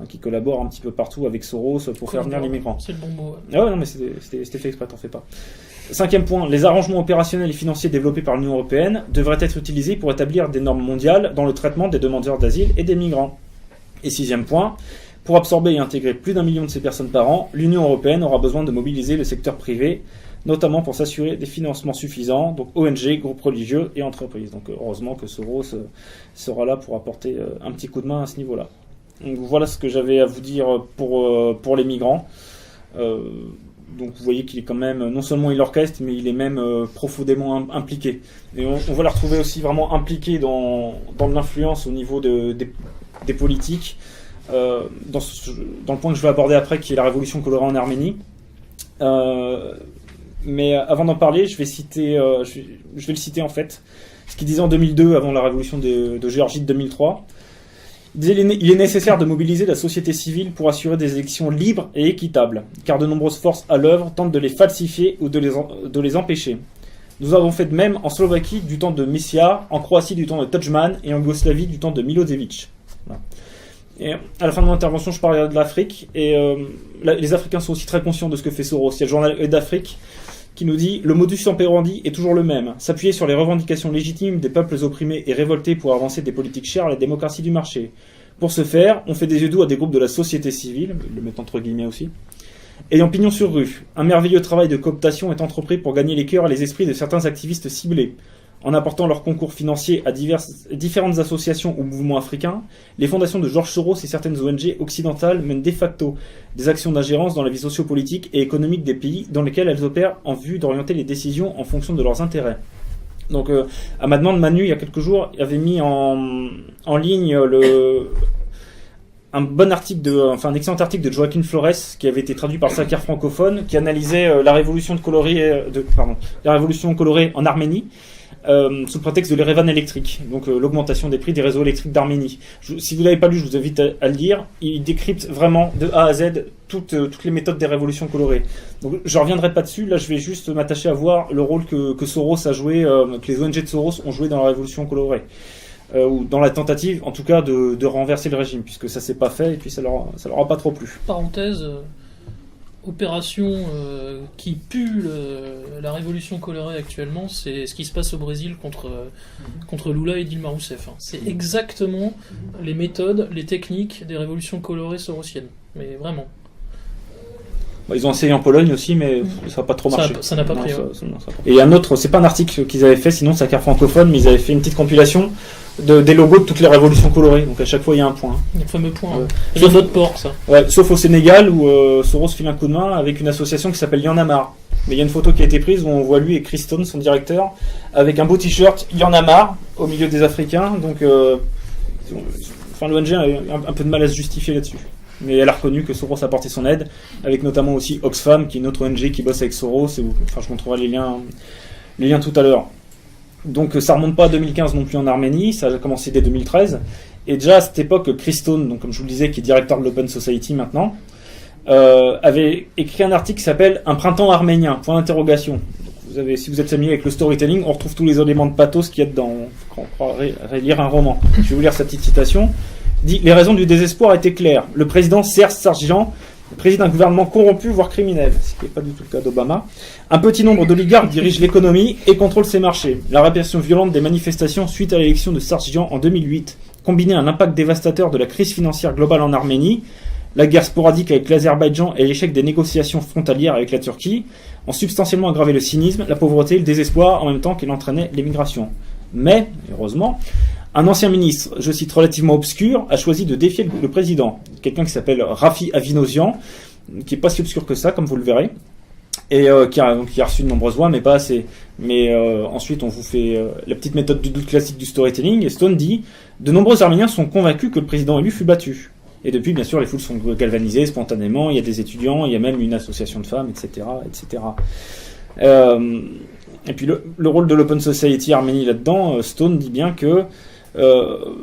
qui collabore un petit peu partout avec Soros pour faire venir les migrants. C'est le bon mot. Ah ouais, non, mais c'était fait exprès, t'en fais pas. Cinquième point, les arrangements opérationnels et financiers développés par l'Union européenne devraient être utilisés pour établir des normes mondiales dans le traitement des demandeurs d'asile et des migrants. Et sixième point, pour absorber et intégrer plus d'1 million de ces personnes par an, l'Union européenne aura besoin de mobiliser le secteur privé, notamment pour s'assurer des financements suffisants, donc ONG, groupes religieux et entreprises. Donc heureusement que Soros sera là pour apporter un petit coup de main à ce niveau-là. Donc voilà ce que j'avais à vous dire pour les migrants. Donc vous voyez qu'il est quand même, non seulement il orchestre, mais il est même profondément impliqué. Et on va le retrouver aussi vraiment impliqué dans l'influence au niveau des politiques, dans le point que je vais aborder après, qui est la révolution colorée en Arménie. Mais avant d'en parler, je vais le citer en fait, ce qu'il disait en 2002, avant la révolution de Géorgie de 2003. Il disait il est nécessaire de mobiliser la société civile pour assurer des élections libres et équitables, car de nombreuses forces à l'œuvre tentent de les falsifier ou de les empêcher. Nous avons fait de même en Slovaquie du temps de Mesiar, en Croatie du temps de Tudjman et en Yougoslavie du temps de Milosevic. Voilà. Et à la fin de mon intervention, je parlerai de l'Afrique, et les Africains sont aussi très conscients de ce que fait Soros. Il y a le journal d'Afrique qui nous dit « Le modus operandi est toujours le même, s'appuyer sur les revendications légitimes des peuples opprimés et révoltés pour avancer des politiques chères à la démocratie du marché. Pour ce faire, on fait des yeux doux à des groupes de la société civile, le mettre entre guillemets aussi, ayant pignon sur rue. Un merveilleux travail de cooptation est entrepris pour gagner les cœurs et les esprits de certains activistes ciblés. En apportant leur concours financier à différentes associations ou mouvements africains, les fondations de George Soros et certaines ONG occidentales mènent de facto des actions d'ingérence dans la vie sociopolitique et économique des pays dans lesquels elles opèrent en vue d'orienter les décisions en fonction de leurs intérêts. » Donc, à ma demande, Manu, il y a quelques jours, avait mis en ligne un excellent article de Joaquin Flores, qui avait été traduit par Sacar francophone, qui analysait la révolution colorée en Arménie, sous prétexte de l'Erevan électrique, donc l'augmentation des prix des réseaux électriques d'Arménie. Si vous ne l'avez pas lu, je vous invite à le lire. Il décrypte vraiment de A à Z toutes les méthodes des révolutions colorées. Donc je ne reviendrai pas dessus, là je vais juste m'attacher à voir le rôle que Soros a joué, que les ONG de Soros ont joué dans la révolution colorée. Ou dans la tentative, en tout cas, de renverser le régime, puisque ça s'est pas fait, et puis ça leur a pas trop plu. Parenthèse, opération qui pue la révolution colorée actuellement, c'est ce qui se passe au Brésil contre Lula et Dilma Rousseff. C'est exactement les méthodes, les techniques des révolutions colorées sorosiennes. Mais vraiment. Ils ont essayé en Pologne aussi, mais ça n'a pas trop marché. Ça n'a pas pris. Et un autre, c'est pas un article qu'ils avaient fait, sinon c'est un car francophone, mais ils avaient fait une petite compilation des logos de toutes les révolutions colorées. Donc à chaque fois, il y a un point. Le fameux point. C'est un autre port, ça. Ouais, sauf au Sénégal, où Soros file un coup de main avec une association qui s'appelle Y'en a marre. Mais il y a une photo qui a été prise où on voit lui et Chris Stone, son directeur, avec un beau t-shirt Y'en a marre au milieu des Africains. Donc, l'ONG a un peu de mal à se justifier là-dessus. Mais elle a reconnu que Soros a apporté son aide, avec notamment aussi Oxfam, qui est une autre ONG qui bosse avec Soros. Je vous montrerai les liens tout à l'heure. Donc ça remonte pas à 2015 non plus en Arménie, ça a commencé dès 2013. Et déjà à cette époque, Chris Stone, donc comme je vous le disais, qui est directeur de l'Open Society maintenant, avait écrit un article qui s'appelle « Un printemps arménien », point d'interrogation. Si vous êtes familier avec le storytelling, on retrouve tous les éléments de pathos qu'il y a dedans. On croirait lire un roman. Je vais vous lire sa petite citation. Dit « Les raisons du désespoir étaient claires. Le président Serge Sargsyan préside un gouvernement corrompu, voire criminel, ce qui n'est pas du tout le cas d'Obama. Un petit nombre d'oligarques dirigent l'économie et contrôlent ses marchés. La répression violente des manifestations suite à l'élection de Sargsyan en 2008, combinée à l'impact dévastateur de la crise financière globale en Arménie, la guerre sporadique avec l'Azerbaïdjan et l'échec des négociations frontalières avec la Turquie, ont substantiellement aggravé le cynisme, la pauvreté et le désespoir en même temps qu'il entraînait l'émigration. Mais, heureusement, un ancien ministre, je cite relativement obscur, a choisi de défier le président. Quelqu'un qui s'appelle Rafi Avinosian, qui n'est pas si obscur que ça, comme vous le verrez, et qui a reçu de nombreuses voix, mais pas assez. Mais ensuite, on vous fait la petite méthode du doute classique du storytelling, et Stone dit « De nombreux Arméniens sont convaincus que le président élu fut battu. » Et depuis, bien sûr, les foules sont galvanisées spontanément, il y a des étudiants, il y a même une association de femmes, etc. etc. Et puis le rôle de l'Open Society Arménie là-dedans, Stone dit bien que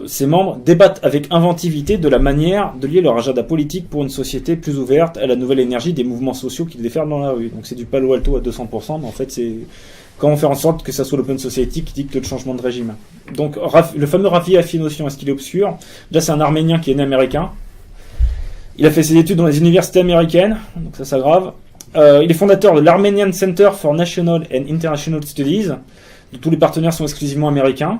ses membres débattent avec inventivité de la manière de lier leur agenda politique pour une société plus ouverte à la nouvelle énergie des mouvements sociaux qu'ils déferlent dans la rue. Donc c'est du Palo Alto à 200%, mais en fait c'est comment faire en sorte que ça soit l'Open Society qui dicte le changement de régime. Donc le fameux Rafi Avinosian, est-ce qu'il est obscur? Là c'est un Arménien qui est né américain. Il a fait ses études dans les universités américaines, donc ça s'aggrave. Il est fondateur de l'Armenian Center for National and International Studies, dont tous les partenaires sont exclusivement américains.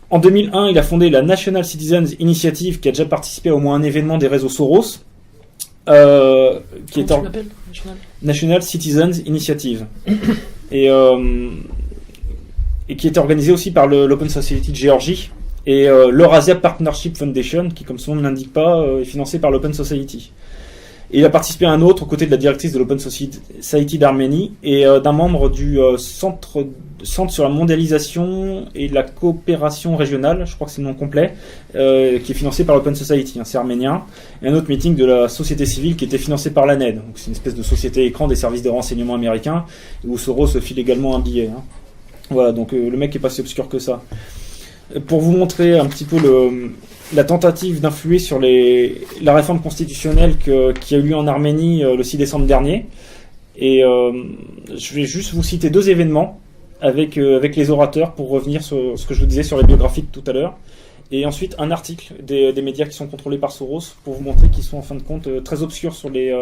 En 2001, il a fondé la National Citizens Initiative, qui a déjà participé à au moins un événement des réseaux Soros. Qui est National Citizens Initiative. et qui est organisé aussi par l'Open Society de Géorgie Et l'Eurasia Partnership Foundation, qui, comme son nom ne l'indique pas, est financé par l'Open Society. Et il a participé à un autre aux côtés de la directrice de l'Open Society d'Arménie et d'un membre du centre sur la mondialisation et la coopération régionale, je crois que c'est le nom complet, qui est financé par l'Open Society, hein, c'est arménien. Et un autre meeting de la société civile qui était financé par l'ANED. Donc c'est une espèce de société écran des services de renseignement américains, où Soros file également un billet. Hein. Voilà, donc le mec est pas si obscur que ça. Pour vous montrer un petit peu la tentative d'influer sur la réforme constitutionnelle qui a eu lieu en Arménie le 6 décembre dernier. Et je vais juste vous citer 2 événements avec les orateurs pour revenir sur ce que je vous disais sur les biographies de tout à l'heure. Et ensuite un article des médias qui sont contrôlés par Soros pour vous montrer qu'ils sont en fin de compte très obscurs sur les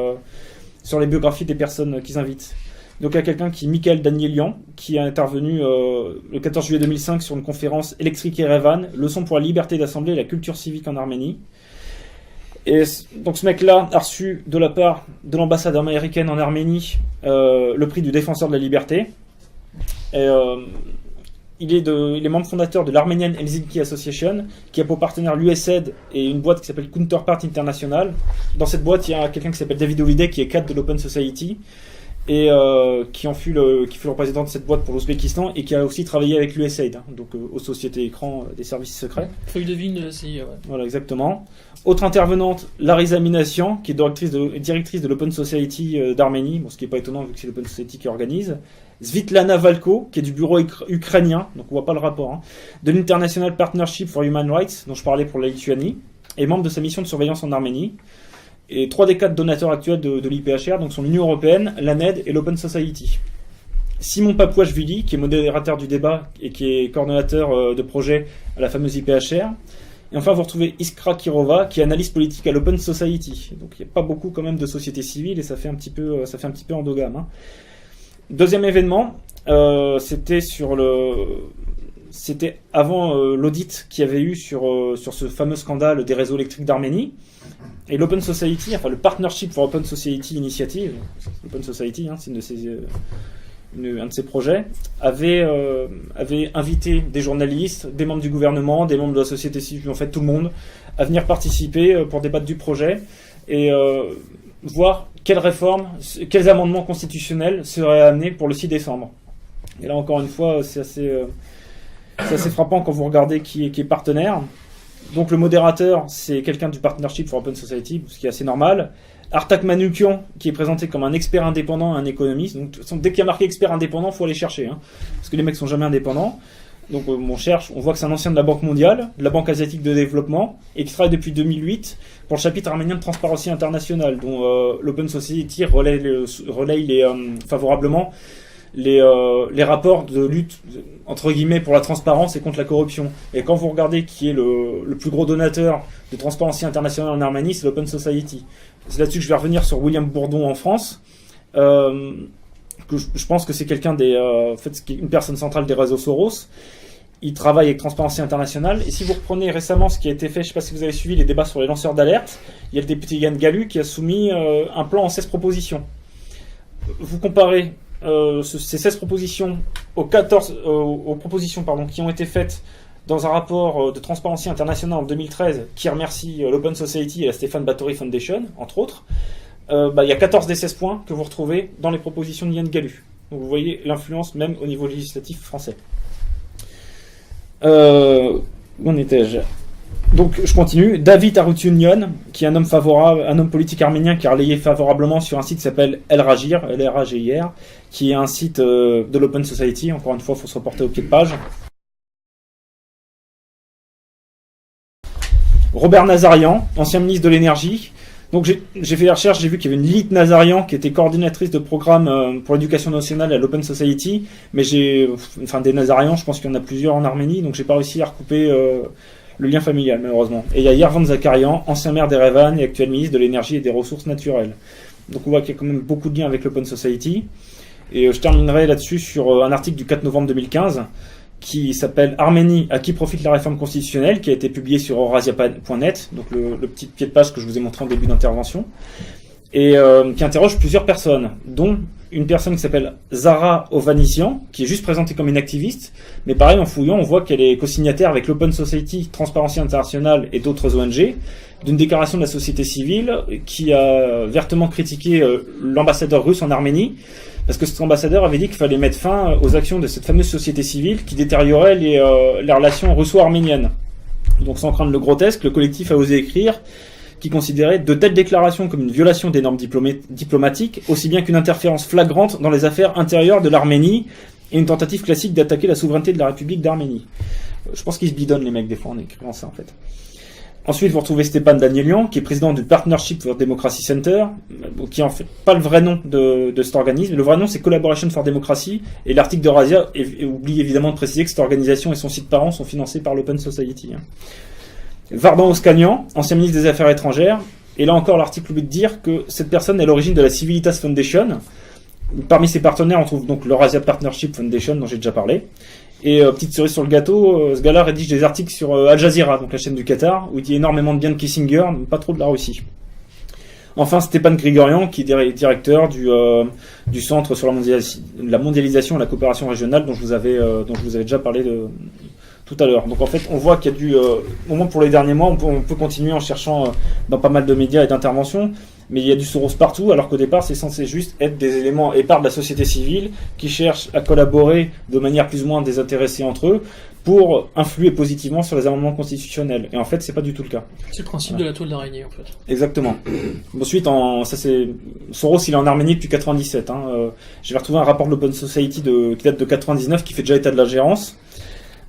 biographies des personnes qu'ils invitent. Donc il y a quelqu'un qui est Michael Danielian, qui est intervenu le 14 juillet 2005 sur une conférence Électrique Erevan, leçon pour la liberté d'assemblée et la culture civique en Arménie. Et donc ce mec-là a reçu de la part de l'ambassade américaine en Arménie le prix du défenseur de la liberté. Et, il est membre fondateur de l'Armenian Helsinki Association, qui a pour partenaire l'USAID et une boîte qui s'appelle Counterpart International. Dans cette boîte, il y a quelqu'un qui s'appelle David Holiday, qui est cadre de l'Open Society, et qui fut le représentant de cette boîte pour l'Ouzbékistan et qui a aussi travaillé avec l'USAID, hein, donc aux sociétés écrans des services secrets. Feuille de vigne de la CIA, ouais. Voilà, exactement. Autre intervenante, Larisa Minassian, qui est directrice de l'Open Society d'Arménie, bon, ce qui n'est pas étonnant vu que c'est l'Open Society qui organise. Svitlana Valko, qui est du bureau ukrainien, donc on voit pas le rapport, hein, de l'International Partnership for Human Rights, dont je parlais pour la Lituanie, et membre de sa mission de surveillance en Arménie. Et 3 des 4 donateurs actuels de l'IPHR, donc sont l'Union Européenne, l'ANED et l'Open Society. Simon Papouachvili, qui est modérateur du débat et qui est coordonnateur de projet à la fameuse IPHR. Et enfin, vous retrouvez Iskra Kirova, qui est analyste politique à l'Open Society. Donc il n'y a pas beaucoup quand même de sociétés civiles et ça fait un petit peu endogame. Hein. Deuxième événement, c'était avant l'audit qu'il y avait eu sur ce fameux scandale des réseaux électriques d'Arménie. Et l'Open Society, enfin le Partnership for Open Society Initiative, l'Open Society, hein, c'est un de ses projets, avait invité des journalistes, des membres du gouvernement, des membres de la société civile, en fait tout le monde, à venir participer pour débattre du projet et voir quelles réformes, quels amendements constitutionnels seraient amenés pour le 6 décembre. Et là encore une fois, c'est assez frappant quand vous regardez qui est partenaire. Donc le modérateur, c'est quelqu'un du Partnership for Open Society, ce qui est assez normal. Artak Manoukian, qui est présenté comme un expert indépendant, un économiste. Donc dès qu'il y a marqué expert indépendant, il faut aller chercher, hein, parce que les mecs sont jamais indépendants. Donc on cherche, on voit que c'est un ancien de la Banque mondiale, de la Banque asiatique de développement, et qui travaille depuis 2008 pour le chapitre arménien de Transparency International, dont l'Open Society relaye favorablement les rapports de lutte entre guillemets pour la transparence et contre la corruption. Et quand vous regardez qui est le plus gros donateur de Transparency International en Arménie, c'est l'Open Society. C'est là-dessus que je vais revenir sur William Bourdon en France, que je pense que c'est quelqu'un une personne centrale des réseaux Soros. Il travaille avec Transparency International. Et si vous reprenez récemment ce qui a été fait, je ne sais pas si vous avez suivi les débats sur les lanceurs d'alerte, il y a le député Yann Galu qui a soumis un plan en 16 propositions. Vous comparez ces 16 propositions aux propositions qui ont été faites dans un rapport de Transparency International en 2013 qui remercie l'Open Society et la Stéphane Batory Foundation, entre autres. Il y a 14 des 16 points que vous retrouvez dans les propositions de Yann Galu. Donc vous voyez l'influence même au niveau législatif français. Où en étais-je ? Donc je continue. David Arutunian, qui est un homme politique arménien qui a relayé favorablement sur un site qui s'appelle El Ragir, LRAGIR, qui est un site de l'Open Society. Encore une fois, il faut se reporter au pied de page. Robert Nazarian, ancien ministre de l'énergie. Donc j'ai fait des recherches, j'ai vu qu'il y avait une Lilith Nazarian qui était coordinatrice de programme pour l'éducation nationale à l'Open Society, mais des Nazarians, je pense qu'il y en a plusieurs en Arménie, donc j'ai pas réussi à recouper le lien familial malheureusement. Et il y a Yervan Zakarian, ancien maire d'Erevan et actuel ministre de l'énergie et des ressources naturelles. Donc on voit qu'il y a quand même beaucoup de liens avec l'Open Society. Et je terminerai là-dessus sur un article du 4 novembre 2015 qui s'appelle « Arménie, à qui profite la réforme constitutionnelle » qui a été publié sur eurasia.net, donc le petit pied de page que je vous ai montré en début d'intervention. et qui interroge plusieurs personnes, dont une personne qui s'appelle Zara Hovhannissian, qui est juste présentée comme une activiste, mais pareil, en fouillant, on voit qu'elle est co-signataire avec l'Open Society, Transparency International et d'autres ONG, d'une déclaration de la société civile qui a vertement critiqué l'ambassadeur russe en Arménie, parce que cet ambassadeur avait dit qu'il fallait mettre fin aux actions de cette fameuse société civile qui détériorait les relations russo-arméniennes. Donc sans craindre le grotesque, le collectif a osé écrire qui considérait de telles déclarations comme une violation des normes diplomatiques, aussi bien qu'une interférence flagrante dans les affaires intérieures de l'Arménie et une tentative classique d'attaquer la souveraineté de la République d'Arménie. Je pense qu'ils se bidonnent les mecs des fois en écrivant ça en fait. Ensuite, vous retrouvez Stepan Danielian, qui est président du Partnership for Democracy Center, qui est en fait pas le vrai nom de cet organisme. Le vrai nom, c'est Collaboration for Democracy, et l'article de Razia oublie évidemment de préciser que cette organisation et son site parent sont financés par l'Open Society. Vardan Oskanian, ancien ministre des Affaires étrangères, et là encore l'article oublie de dire que cette personne est à l'origine de la Civilitas Foundation. Parmi ses partenaires, on trouve donc l'Eurasia Partnership Foundation, dont j'ai déjà parlé. Et petite cerise sur le gâteau, ce gars-là rédige des articles sur Al Jazeera, donc la chaîne du Qatar, où il dit énormément de bien de Kissinger, mais pas trop de la Russie. Enfin, Stepan Grigorian, qui est directeur du Centre sur la mondialisation et la coopération régionale, dont je vous avais déjà parlé tout à l'heure. Donc en fait, on voit qu'il y a au moins pour les derniers mois, on peut continuer en cherchant dans pas mal de médias et d'interventions, mais il y a du Soros partout, alors qu'au départ, c'est censé juste être des éléments épars de la société civile qui cherchent à collaborer de manière plus ou moins désintéressée entre eux pour influer positivement sur les amendements constitutionnels. Et en fait, c'est pas du tout le cas. C'est le principe de la toile d'araignée, en fait. Exactement. Ensuite, Soros, il est en Arménie depuis 97. J'ai retrouvé un rapport de l'Open Society qui date de 99, qui fait déjà état de la gérance.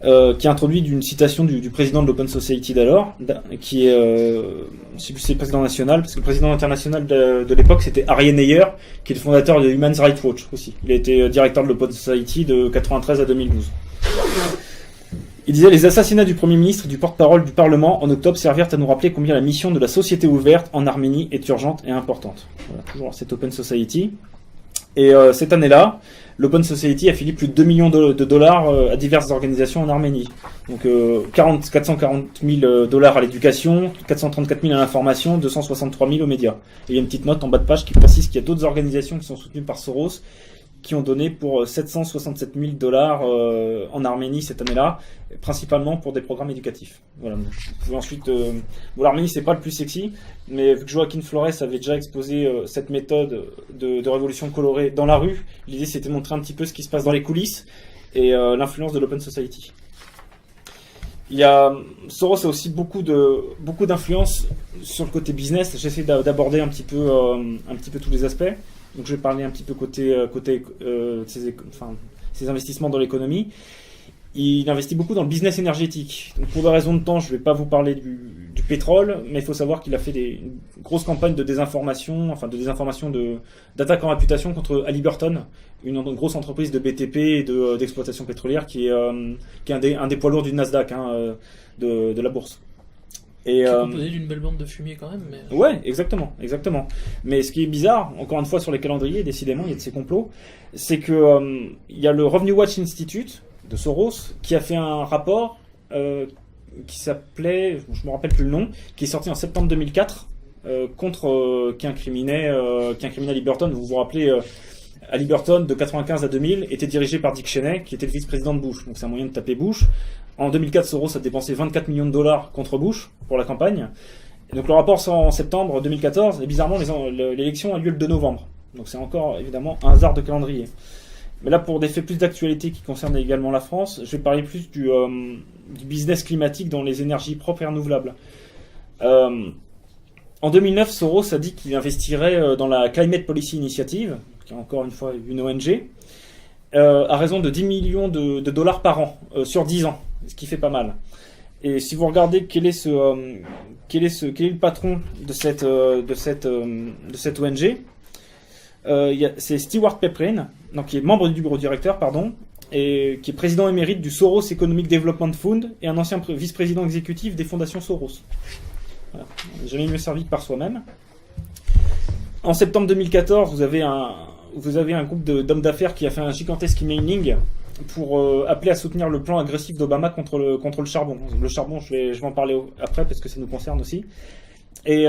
Qui a introduit une citation du président de l'Open Society d'alors, qui est, je sais plus si c'est le président national, parce que le président international de l'époque c'était Aryeh Neyer, qui est le fondateur de Human Rights Watch aussi. Il a été directeur de l'Open Society de 93 à 2012. Il disait: les assassinats du Premier ministre et du porte-parole du Parlement en octobre servirent à nous rappeler combien la mission de la société ouverte en Arménie est urgente et importante. Voilà, toujours cette Open Society. Et cette année-là, l'Open Society a filé plus de 2 millions de dollars à diverses organisations en Arménie. Donc 440 000 dollars à l'éducation, 434 000 à l'information, 263 000 aux médias. Et il y a une petite note en bas de page qui précise qu'il y a d'autres organisations qui sont soutenues par Soros qui ont donné pour 767 000 dollars en Arménie cette année-là, principalement pour des programmes éducatifs. Voilà. Vous pouvez ensuite... l'Arménie, c'est pas le plus sexy, mais vu que Joaquin Flores avait déjà exposé cette méthode de révolution colorée dans la rue, l'idée c'était de montrer un petit peu ce qui se passe dans les coulisses et l'influence de l'Open Society. Soros a aussi beaucoup d'influence sur le côté business. J'essaie d'aborder un petit peu tous les aspects. Donc je vais parler un petit peu côté ses investissements dans l'économie. Il investit beaucoup dans le business énergétique. Donc pour des raisons de temps, je ne vais pas vous parler du pétrole, mais il faut savoir qu'il a fait une grosse campagne de désinformation, d'attaque en réputation contre Halliburton, une grosse entreprise de BTP et d'exploitation pétrolière qui est un des poids lourds du Nasdaq de la bourse. Et composé d'une belle bande de fumier quand même. Mais... Ouais, exactement. Mais ce qui est bizarre, encore une fois sur les calendriers, décidément, il y a de ces complots, c'est que il y a le Revenue Watch Institute de Soros qui a fait un rapport qui s'appelait, je me rappelle plus le nom, qui est sorti en septembre 2004 qui incriminait Halliburton. Vous vous rappelez, Halliburton de 95 à 2000 était dirigé par Dick Cheney, qui était le vice-président de Bush. Donc c'est un moyen de taper Bush. En 2004, Soros a dépensé 24 millions de dollars contre Bush pour la campagne. Et donc le rapport sort en septembre 2014, et bizarrement l'élection a lieu le 2 novembre. Donc c'est encore évidemment un hasard de calendrier. Mais là, pour des faits plus d'actualité qui concernent également la France, je vais parler plus du business climatique dans les énergies propres et renouvelables. En 2009, Soros a dit qu'il investirait dans la Climate Policy Initiative, qui est encore une fois une ONG, à raison de 10 millions de dollars par an, sur 10 ans, ce qui fait pas mal. Et si vous regardez quel est le patron de cette ONG, c'est Stewart Peprin, donc qui est membre du bureau directeur, et qui est président émérite du Soros Economic Development Fund et un ancien vice-président exécutif des fondations Soros. Voilà. Jamais mieux servi que par soi-même. En septembre 2014, vous avez un groupe d'hommes d'affaires qui a fait un gigantesque emailing pour appeler à soutenir le plan agressif d'Obama contre le charbon. Le charbon, je vais en parler après parce que ça nous concerne aussi. Et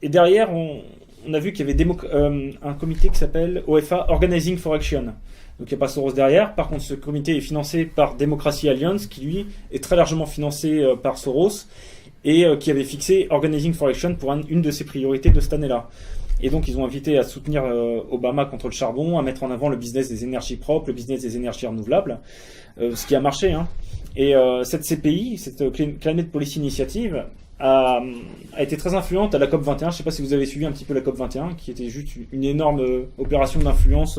derrière, on a vu qu'il y avait un comité qui s'appelle OFA, Organizing for Action. Donc il n'y a pas Soros derrière. Par contre, ce comité est financé par Democracy Alliance, qui lui est très largement financé par Soros, et qui avait fixé Organizing for Action pour une de ses priorités de cette année-là. Et donc ils ont invité à soutenir Obama contre le charbon, à mettre en avant le business des énergies propres, le business des énergies renouvelables, ce qui a marché, hein. Et cette CPI, cette Climate Policy Initiative, a été très influente à la COP21. Je ne sais pas si vous avez suivi un petit peu la COP21, qui était juste une énorme opération d'influence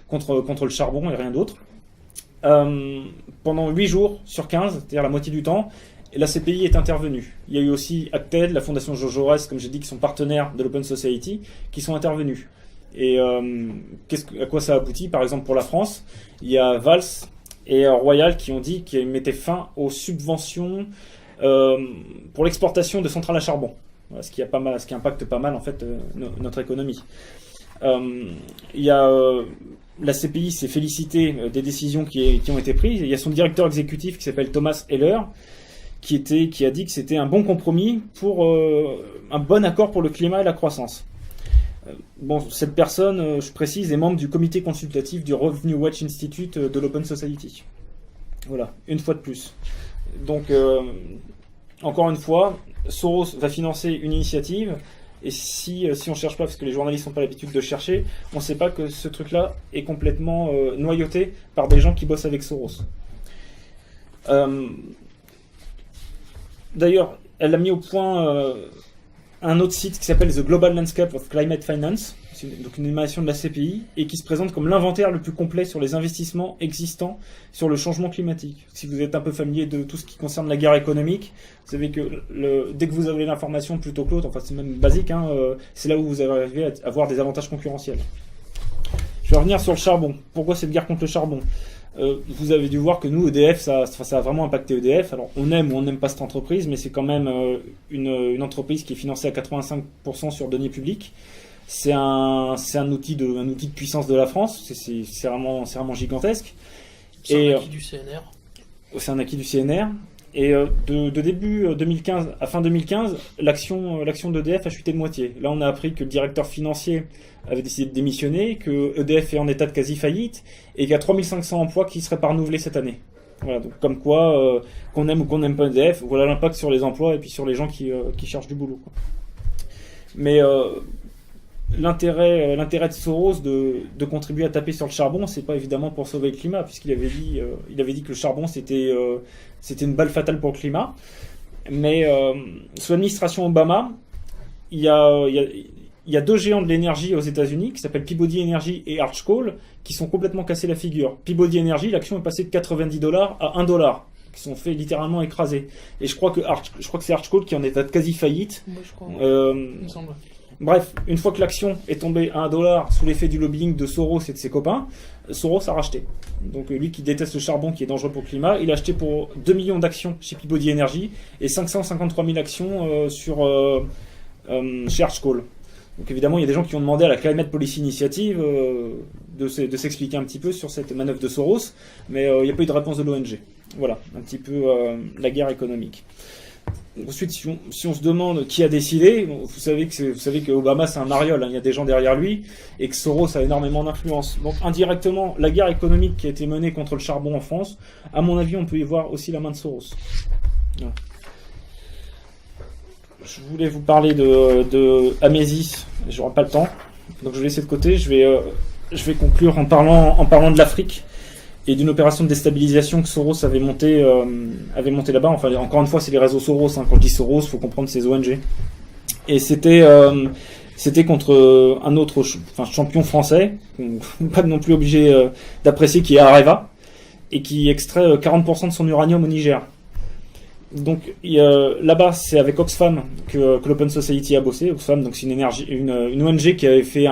contre le charbon et rien d'autre. Pendant 8 jours sur 15, c'est-à-dire la moitié du temps, la CPI est intervenue. Il y a eu aussi Acted, la fondation George Soros, comme j'ai dit, qui sont partenaires de l'Open Society, qui sont intervenus. Et à quoi ça aboutit? Par exemple, pour la France, il y a Valls et Royal qui ont dit qu'ils mettaient fin aux subventions pour l'exportation de centrales à charbon. Voilà, ce qui impacte pas mal en fait notre économie. Il y a la CPI s'est félicité des décisions qui ont été prises. Il y a son directeur exécutif qui s'appelle Thomas Heller, qui a dit que c'était un bon compromis pour un bon accord pour le climat et la croissance. Bon, cette personne, je précise, est membre du comité consultatif du Revenue Watch Institute de l'Open Society. Voilà, une fois de plus. Donc, encore une fois, Soros va financer une initiative, et si on ne cherche pas, parce que les journalistes n'ont pas l'habitude de chercher, on ne sait pas que ce truc-là est complètement noyauté par des gens qui bossent avec Soros. D'ailleurs, elle a mis au point un autre site qui s'appelle The Global Landscape of Climate Finance, c'est donc une émanation de la CPI, et qui se présente comme l'inventaire le plus complet sur les investissements existants sur le changement climatique. Si vous êtes un peu familier de tout ce qui concerne la guerre économique, vous savez que dès que vous avez l'information plutôt que l'autre, enfin c'est même basique, hein, c'est là où vous arrivez à avoir des avantages concurrentiels. Je vais revenir sur le charbon. Pourquoi cette guerre contre le charbon ? Vous avez dû voir que nous, EDF, ça a vraiment impacté EDF. Alors, on aime ou on n'aime pas cette entreprise, mais c'est quand même une entreprise qui est financée à 85% sur deniers publics. C'est un outil de puissance de la France. C'est vraiment gigantesque. C'est un acquis du CNR. C'est un acquis du CNR. Et de début 2015 à fin 2015, l'action d'EDF a chuté de moitié. Là, on a appris que le directeur financier avait décidé de démissionner, que EDF est en état de quasi-faillite, et qu'il y a 3500 emplois qui seraient pas renouvelés cette année. Voilà, donc comme quoi, qu'on aime ou qu'on n'aime pas EDF, voilà l'impact sur les emplois et puis sur les gens qui cherchent du boulot, quoi. Mais l'intérêt de Soros de contribuer à taper sur le charbon, c'est pas évidemment pour sauver le climat, puisqu'il avait dit que le charbon c'était une balle fatale pour le climat. Mais sous l'administration Obama, il y a deux géants de l'énergie aux États-Unis qui s'appellent Peabody Energy et Arch Coal qui sont complètement cassés la figure. Peabody Energy, l'action est passée de $90 à $1, qui sont fait littéralement écraser. Et je crois que c'est Arch Coal qui en est à quasi faillite. Moi, je crois. Il me semble. Bref, une fois que l'action est tombée à $1 sous l'effet du lobbying de Soros et de ses copains, Soros a racheté. Donc lui qui déteste le charbon, qui est dangereux pour le climat, il a acheté pour 2 millions d'actions chez Peabody Energy et 553 000 actions chez Arch Coal. Donc évidemment, il y a des gens qui ont demandé à la Climate Policy Initiative de s'expliquer un petit peu sur cette manœuvre de Soros, mais il n'y a pas eu de réponse de l'ONG. Voilà, un petit peu la guerre économique. Ensuite, si on se demande qui a décidé, vous savez que Obama c'est un mariole, hein, il y a des gens derrière lui, et que Soros a énormément d'influence. Donc indirectement, la guerre économique qui a été menée contre le charbon en France, à mon avis, on peut y voir aussi la main de Soros. Voilà. Je voulais vous parler de Amesis, j'aurai pas le temps, donc je vais laisser de côté. Je vais conclure en parlant de l'Afrique et d'une opération de déstabilisation que Soros avait montée là-bas. Enfin, encore une fois, c'est les réseaux Soros. Hein. Quand je dis Soros, il faut comprendre ces ONG. Et c'était contre un autre champion français, pas non plus obligé d'apprécier, qui est Areva, et qui extrait 40% de son uranium au Niger. Donc là-bas, c'est avec Oxfam que l'Open Society a bossé. Oxfam, donc c'est une ONG qui avait fait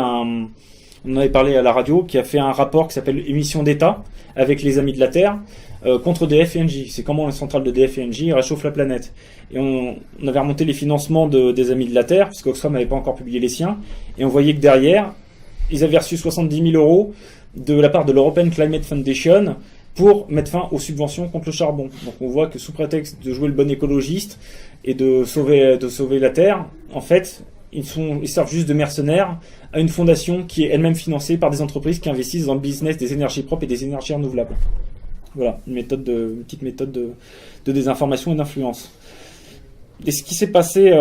on en avait parlé à la radio, qui a fait un rapport qui s'appelle Émission d'État avec les Amis de la Terre contre EDF et Engie. C'est comment les centrales de EDF et Engie réchauffent la planète. Et on avait remonté les financements des Amis de la Terre, puisque Oxfam n'avait pas encore publié les siens, et on voyait que derrière, ils avaient reçu 70 000 € de la part de l'European Climate Foundation pour mettre fin aux subventions contre le charbon. Donc on voit que sous prétexte de jouer le bon écologiste et de sauver la Terre, en fait, ils servent juste de mercenaires à une fondation qui est elle-même financée par des entreprises qui investissent dans le business des énergies propres et des énergies renouvelables. Voilà, une petite méthode de désinformation et d'influence. Et ce qui s'est passé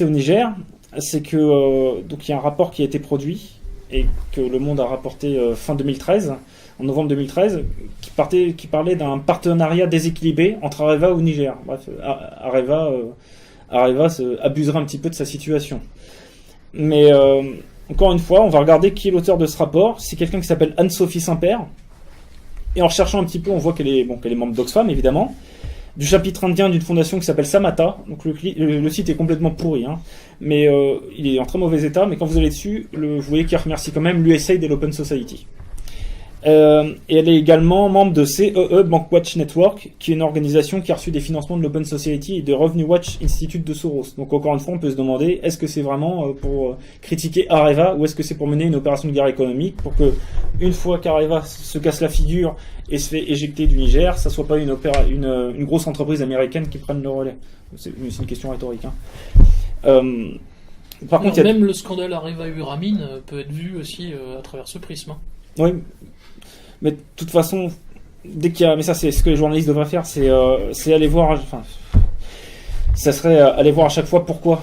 au Niger, c'est que donc il y a un rapport qui a été produit et que Le Monde a rapporté fin 2013, en novembre 2013, qui parlait d'un partenariat déséquilibré entre Areva au Niger. Bref, Areva abusera un petit peu de sa situation. Mais encore une fois, on va regarder qui est l'auteur de ce rapport. C'est quelqu'un qui s'appelle Anne-Sophie Saint-Père. Et en recherchant un petit peu, on voit qu'elle est membre d'Oxfam, évidemment, du chapitre indien d'une fondation qui s'appelle Samata. Donc le site est complètement pourri, hein. Mais il est en très mauvais état. Mais quand vous allez dessus, vous voyez qu'il remercie quand même l'USAID et l'Open Society. Et elle est également membre de CEE Bankwatch Network, qui est une organisation qui a reçu des financements de l'Open Society et de Revenue Watch Institute de Soros. Donc encore une fois, on peut se demander, est-ce que c'est vraiment pour critiquer Areva ou est-ce que c'est pour mener une opération de guerre économique pour que, une fois qu'Areva se casse la figure et se fait éjecter du Niger, ça soit pas une grosse entreprise américaine qui prenne le relais. C'est une question rhétorique, hein. Par contre, même le scandale Areva Uramine peut être vu aussi à travers ce prisme. Hein. Oui. Mais de toute façon, dès qu'il y a, mais ça c'est ce que les journalistes devraient faire, c'est aller voir, enfin, ça serait aller voir à chaque fois pourquoi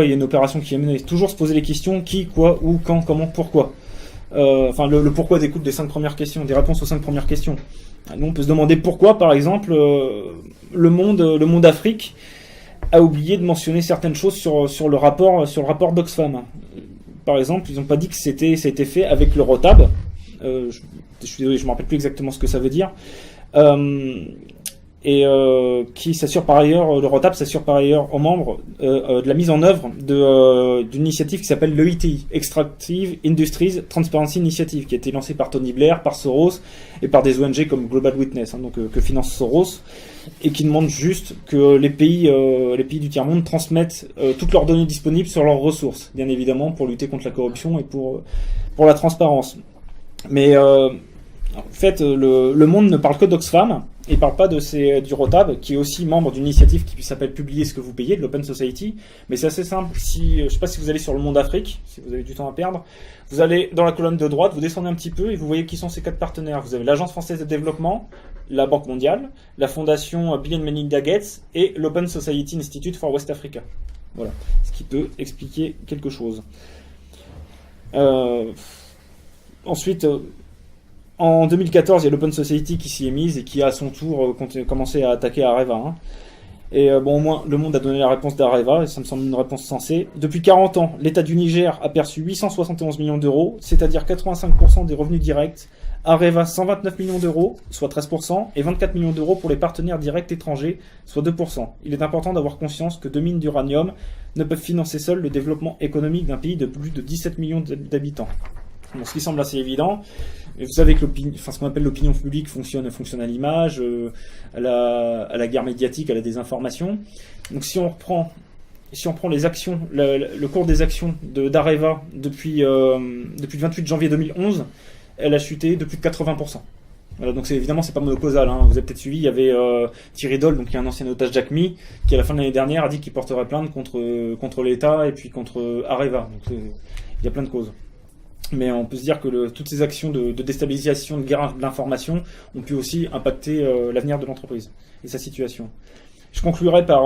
il y a une opération qui est menée. Toujours se poser les questions qui, quoi, où, quand, comment, pourquoi. Enfin, le pourquoi découle des 5 premières questions, des réponses aux 5 premières questions. Nous, on peut se demander pourquoi, par exemple, le monde Afrique a oublié de mentionner certaines choses sur le rapport d'Oxfam. Par exemple, ils n'ont pas dit que ça a été fait avec le ROTAB. Je suis désolé, je ne me rappelle plus exactement ce que ça veut dire. Qui s'assure par ailleurs, le ROTAB s'assure par ailleurs aux membres de la mise en œuvre d'une initiative qui s'appelle l'EITI, Extractive Industries Transparency Initiative, qui a été lancée par Tony Blair, par Soros et par des ONG comme Global Witness, hein, donc que finance Soros, et qui demande juste que les pays du tiers-monde transmettent toutes leurs données disponibles sur leurs ressources, bien évidemment pour lutter contre la corruption et pour la transparence. Mais en fait, le monde ne parle que d'Oxfam et parle pas du ROTAB, qui est aussi membre d'une initiative qui s'appelle Publier ce que vous payez, de l'Open Society. Mais c'est assez simple. Je sais pas si vous allez sur le Monde Afrique, si vous avez du temps à perdre, vous allez dans la colonne de droite, vous descendez un petit peu et vous voyez qui sont ces 4 partenaires. Vous avez l'Agence française de développement, la Banque mondiale, la Fondation Bill and Melinda Gates et l'Open Society Institute for West Africa. Voilà, ce qui peut expliquer quelque chose. Ensuite, en 2014, il y a l'Open Society qui s'y est mise et qui a à son tour commencé à attaquer Areva. Hein. Et au moins, le monde a donné la réponse d'Areva, et ça me semble une réponse sensée. Depuis 40 ans, l'État du Niger a perçu 871 millions d'euros, c'est-à-dire 85% des revenus directs. Areva, 129 millions d'euros, soit 13%, et 24 millions d'euros pour les partenaires directs étrangers, soit 2%. Il est important d'avoir conscience que 2 mines d'uranium ne peuvent financer seules le développement économique d'un pays de plus de 17 millions d'habitants. Bon, ce qui semble assez évident. Vous savez que ce qu'on appelle l'opinion publique fonctionne à l'image, à la guerre médiatique, à la désinformation. Donc si on reprend les actions, le cours des actions d'Areva depuis le 28 janvier 2011, elle a chuté de plus de 80%. Voilà, donc évidemment c'est pas monocausal, hein. Vous avez peut-être suivi, il y avait Thierry Doll, donc qui est un ancien otage Jacmi, qui à la fin de l'année dernière a dit qu'il porterait plainte contre l'État et puis contre Areva. Donc il y a plein de causes. Mais on peut se dire que toutes ces actions de déstabilisation, de guerre de l'information ont pu aussi impacter l'avenir de l'entreprise et sa situation. Je conclurai par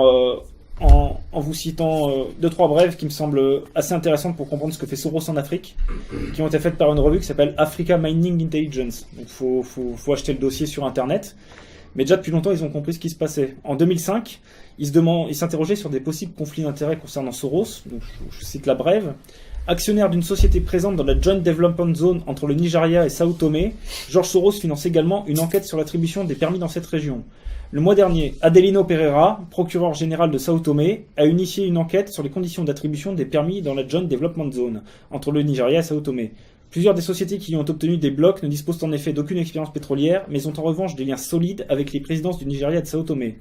en vous citant 2-3 brèves qui me semblent assez intéressantes pour comprendre ce que fait Soros en Afrique, qui ont été faites par une revue qui s'appelle Africa Mining Intelligence. Donc faut acheter le dossier sur Internet. Mais déjà depuis longtemps, ils ont compris ce qui se passait. En 2005, ils s'interrogeaient sur des possibles conflits d'intérêts concernant Soros. Donc, je cite la brève. Actionnaire d'une société présente dans la Joint Development Zone entre le Nigeria et Sao Tomé, George Soros finance également une enquête sur l'attribution des permis dans cette région. Le mois dernier, Adelino Pereira, procureur général de Sao Tomé, a initié une enquête sur les conditions d'attribution des permis dans la Joint Development Zone entre le Nigeria et Sao Tomé. Plusieurs des sociétés qui y ont obtenu des blocs ne disposent en effet d'aucune expérience pétrolière, mais ont en revanche des liens solides avec les présidences du Nigeria et de Sao Tomé.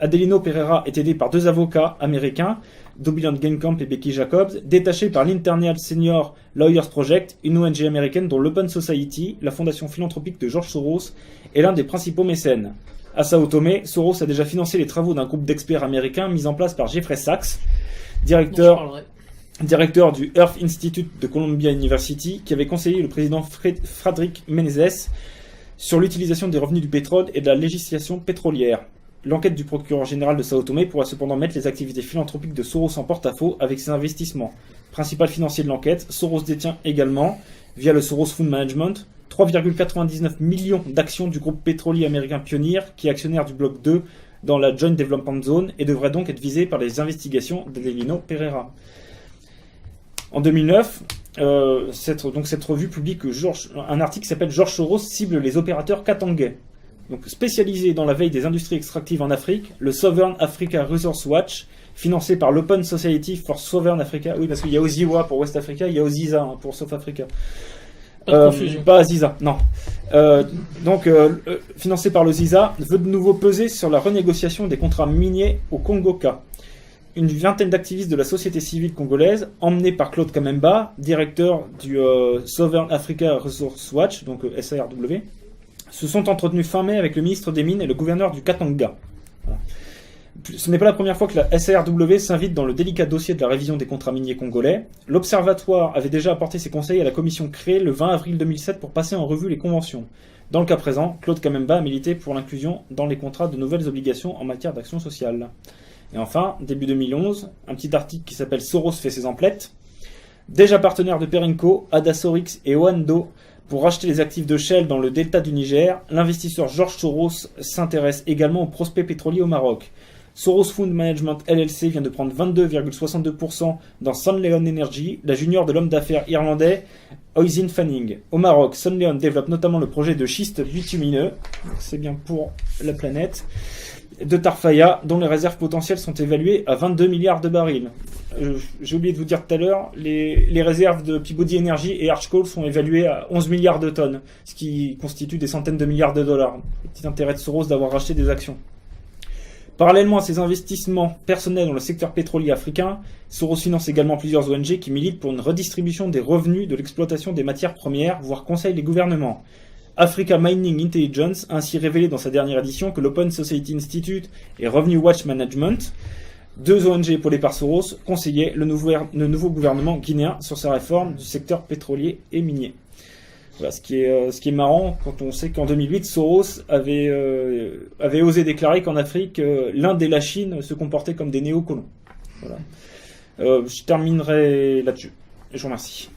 Adelino Pereira est aidé par 2 avocats américains, Dobiland Genkamp et Becky Jacobs, détachés par l'Internal Senior Lawyers Project, une ONG américaine dont l'Open Society, la fondation philanthropique de George Soros, est l'un des principaux mécènes. À Sao Tomé, Soros a déjà financé les travaux d'un groupe d'experts américains mis en place par Jeffrey Sachs, directeur directeur du Earth Institute de Columbia University, qui avait conseillé le président Frederick Menezes sur l'utilisation des revenus du pétrole et de la législation pétrolière. L'enquête du procureur général de Sao Tomé pourra cependant mettre les activités philanthropiques de Soros en porte-à-faux avec ses investissements. Principal financier de l'enquête, Soros détient également, via le Soros Fund Management, 3,99 millions d'actions du groupe pétrolier américain Pioneer, qui est actionnaire du bloc 2 dans la Joint Development Zone et devrait donc être visé par les investigations d'Adelino Pereira. En 2009, cette revue publie un article qui s'appelle « George Soros cible les opérateurs katangais ». Donc, spécialisé dans la veille des industries extractives en Afrique, le Southern Africa Resource Watch, financé par l'Open Society for Southern Africa, oui, parce qu'il y a OZIWA pour West Africa, il y a OZIZA pour South Africa. Pas de confusion. Pas Aziza, non. Financé par le ZIZA, veut de nouveau peser sur la renégociation des contrats miniers au Congo-K. Une vingtaine d'activistes de la société civile congolaise, emmenés par Claude Kamemba, directeur du Southern Africa Resource Watch, donc SARW, se sont entretenus fin mai avec le ministre des Mines et le gouverneur du Katanga. Voilà. Ce n'est pas la première fois que la SARW s'invite dans le délicat dossier de la révision des contrats miniers congolais. L'Observatoire avait déjà apporté ses conseils à la commission créée le 20 avril 2007 pour passer en revue les conventions. Dans le cas présent, Claude Kamemba a milité pour l'inclusion dans les contrats de nouvelles obligations en matière d'action sociale. Et enfin, début 2011, un petit article qui s'appelle « Soros fait ses emplettes ». Déjà partenaire de Perenco, Adasorix et Oando pour racheter les actifs de Shell dans le delta du Niger, l'investisseur George Soros s'intéresse également aux prospects pétroliers au Maroc. Soros Fund Management LLC vient de prendre 22,62% dans Sunleon Energy, la junior de l'homme d'affaires irlandais Oisin Fanning. Au Maroc, Sunleon développe notamment le projet de schiste bitumineux, c'est bien pour la planète, de Tarfaya, dont les réserves potentielles sont évaluées à 22 milliards de barils. J'ai oublié de vous dire tout à l'heure, les réserves de Peabody Energy et Archcoal sont évaluées à 11 milliards de tonnes, ce qui constitue des centaines de milliards de dollars. Petit intérêt de Soros d'avoir racheté des actions. Parallèlement à ses investissements personnels dans le secteur pétrolier africain, Soros finance également plusieurs ONG qui militent pour une redistribution des revenus de l'exploitation des matières premières, voire conseillent les gouvernements. Africa Mining Intelligence a ainsi révélé dans sa dernière édition que l'Open Society Institute et Revenue Watch Management, deux ONG épaulées par Soros, conseillaient le nouveau gouvernement guinéen sur sa réforme du secteur pétrolier et minier. Voilà, ce qui est marrant quand on sait qu'en 2008, Soros avait osé déclarer qu'en Afrique, l'Inde et la Chine se comportaient comme des néocolons. Voilà. Je terminerai là-dessus. Je vous remercie.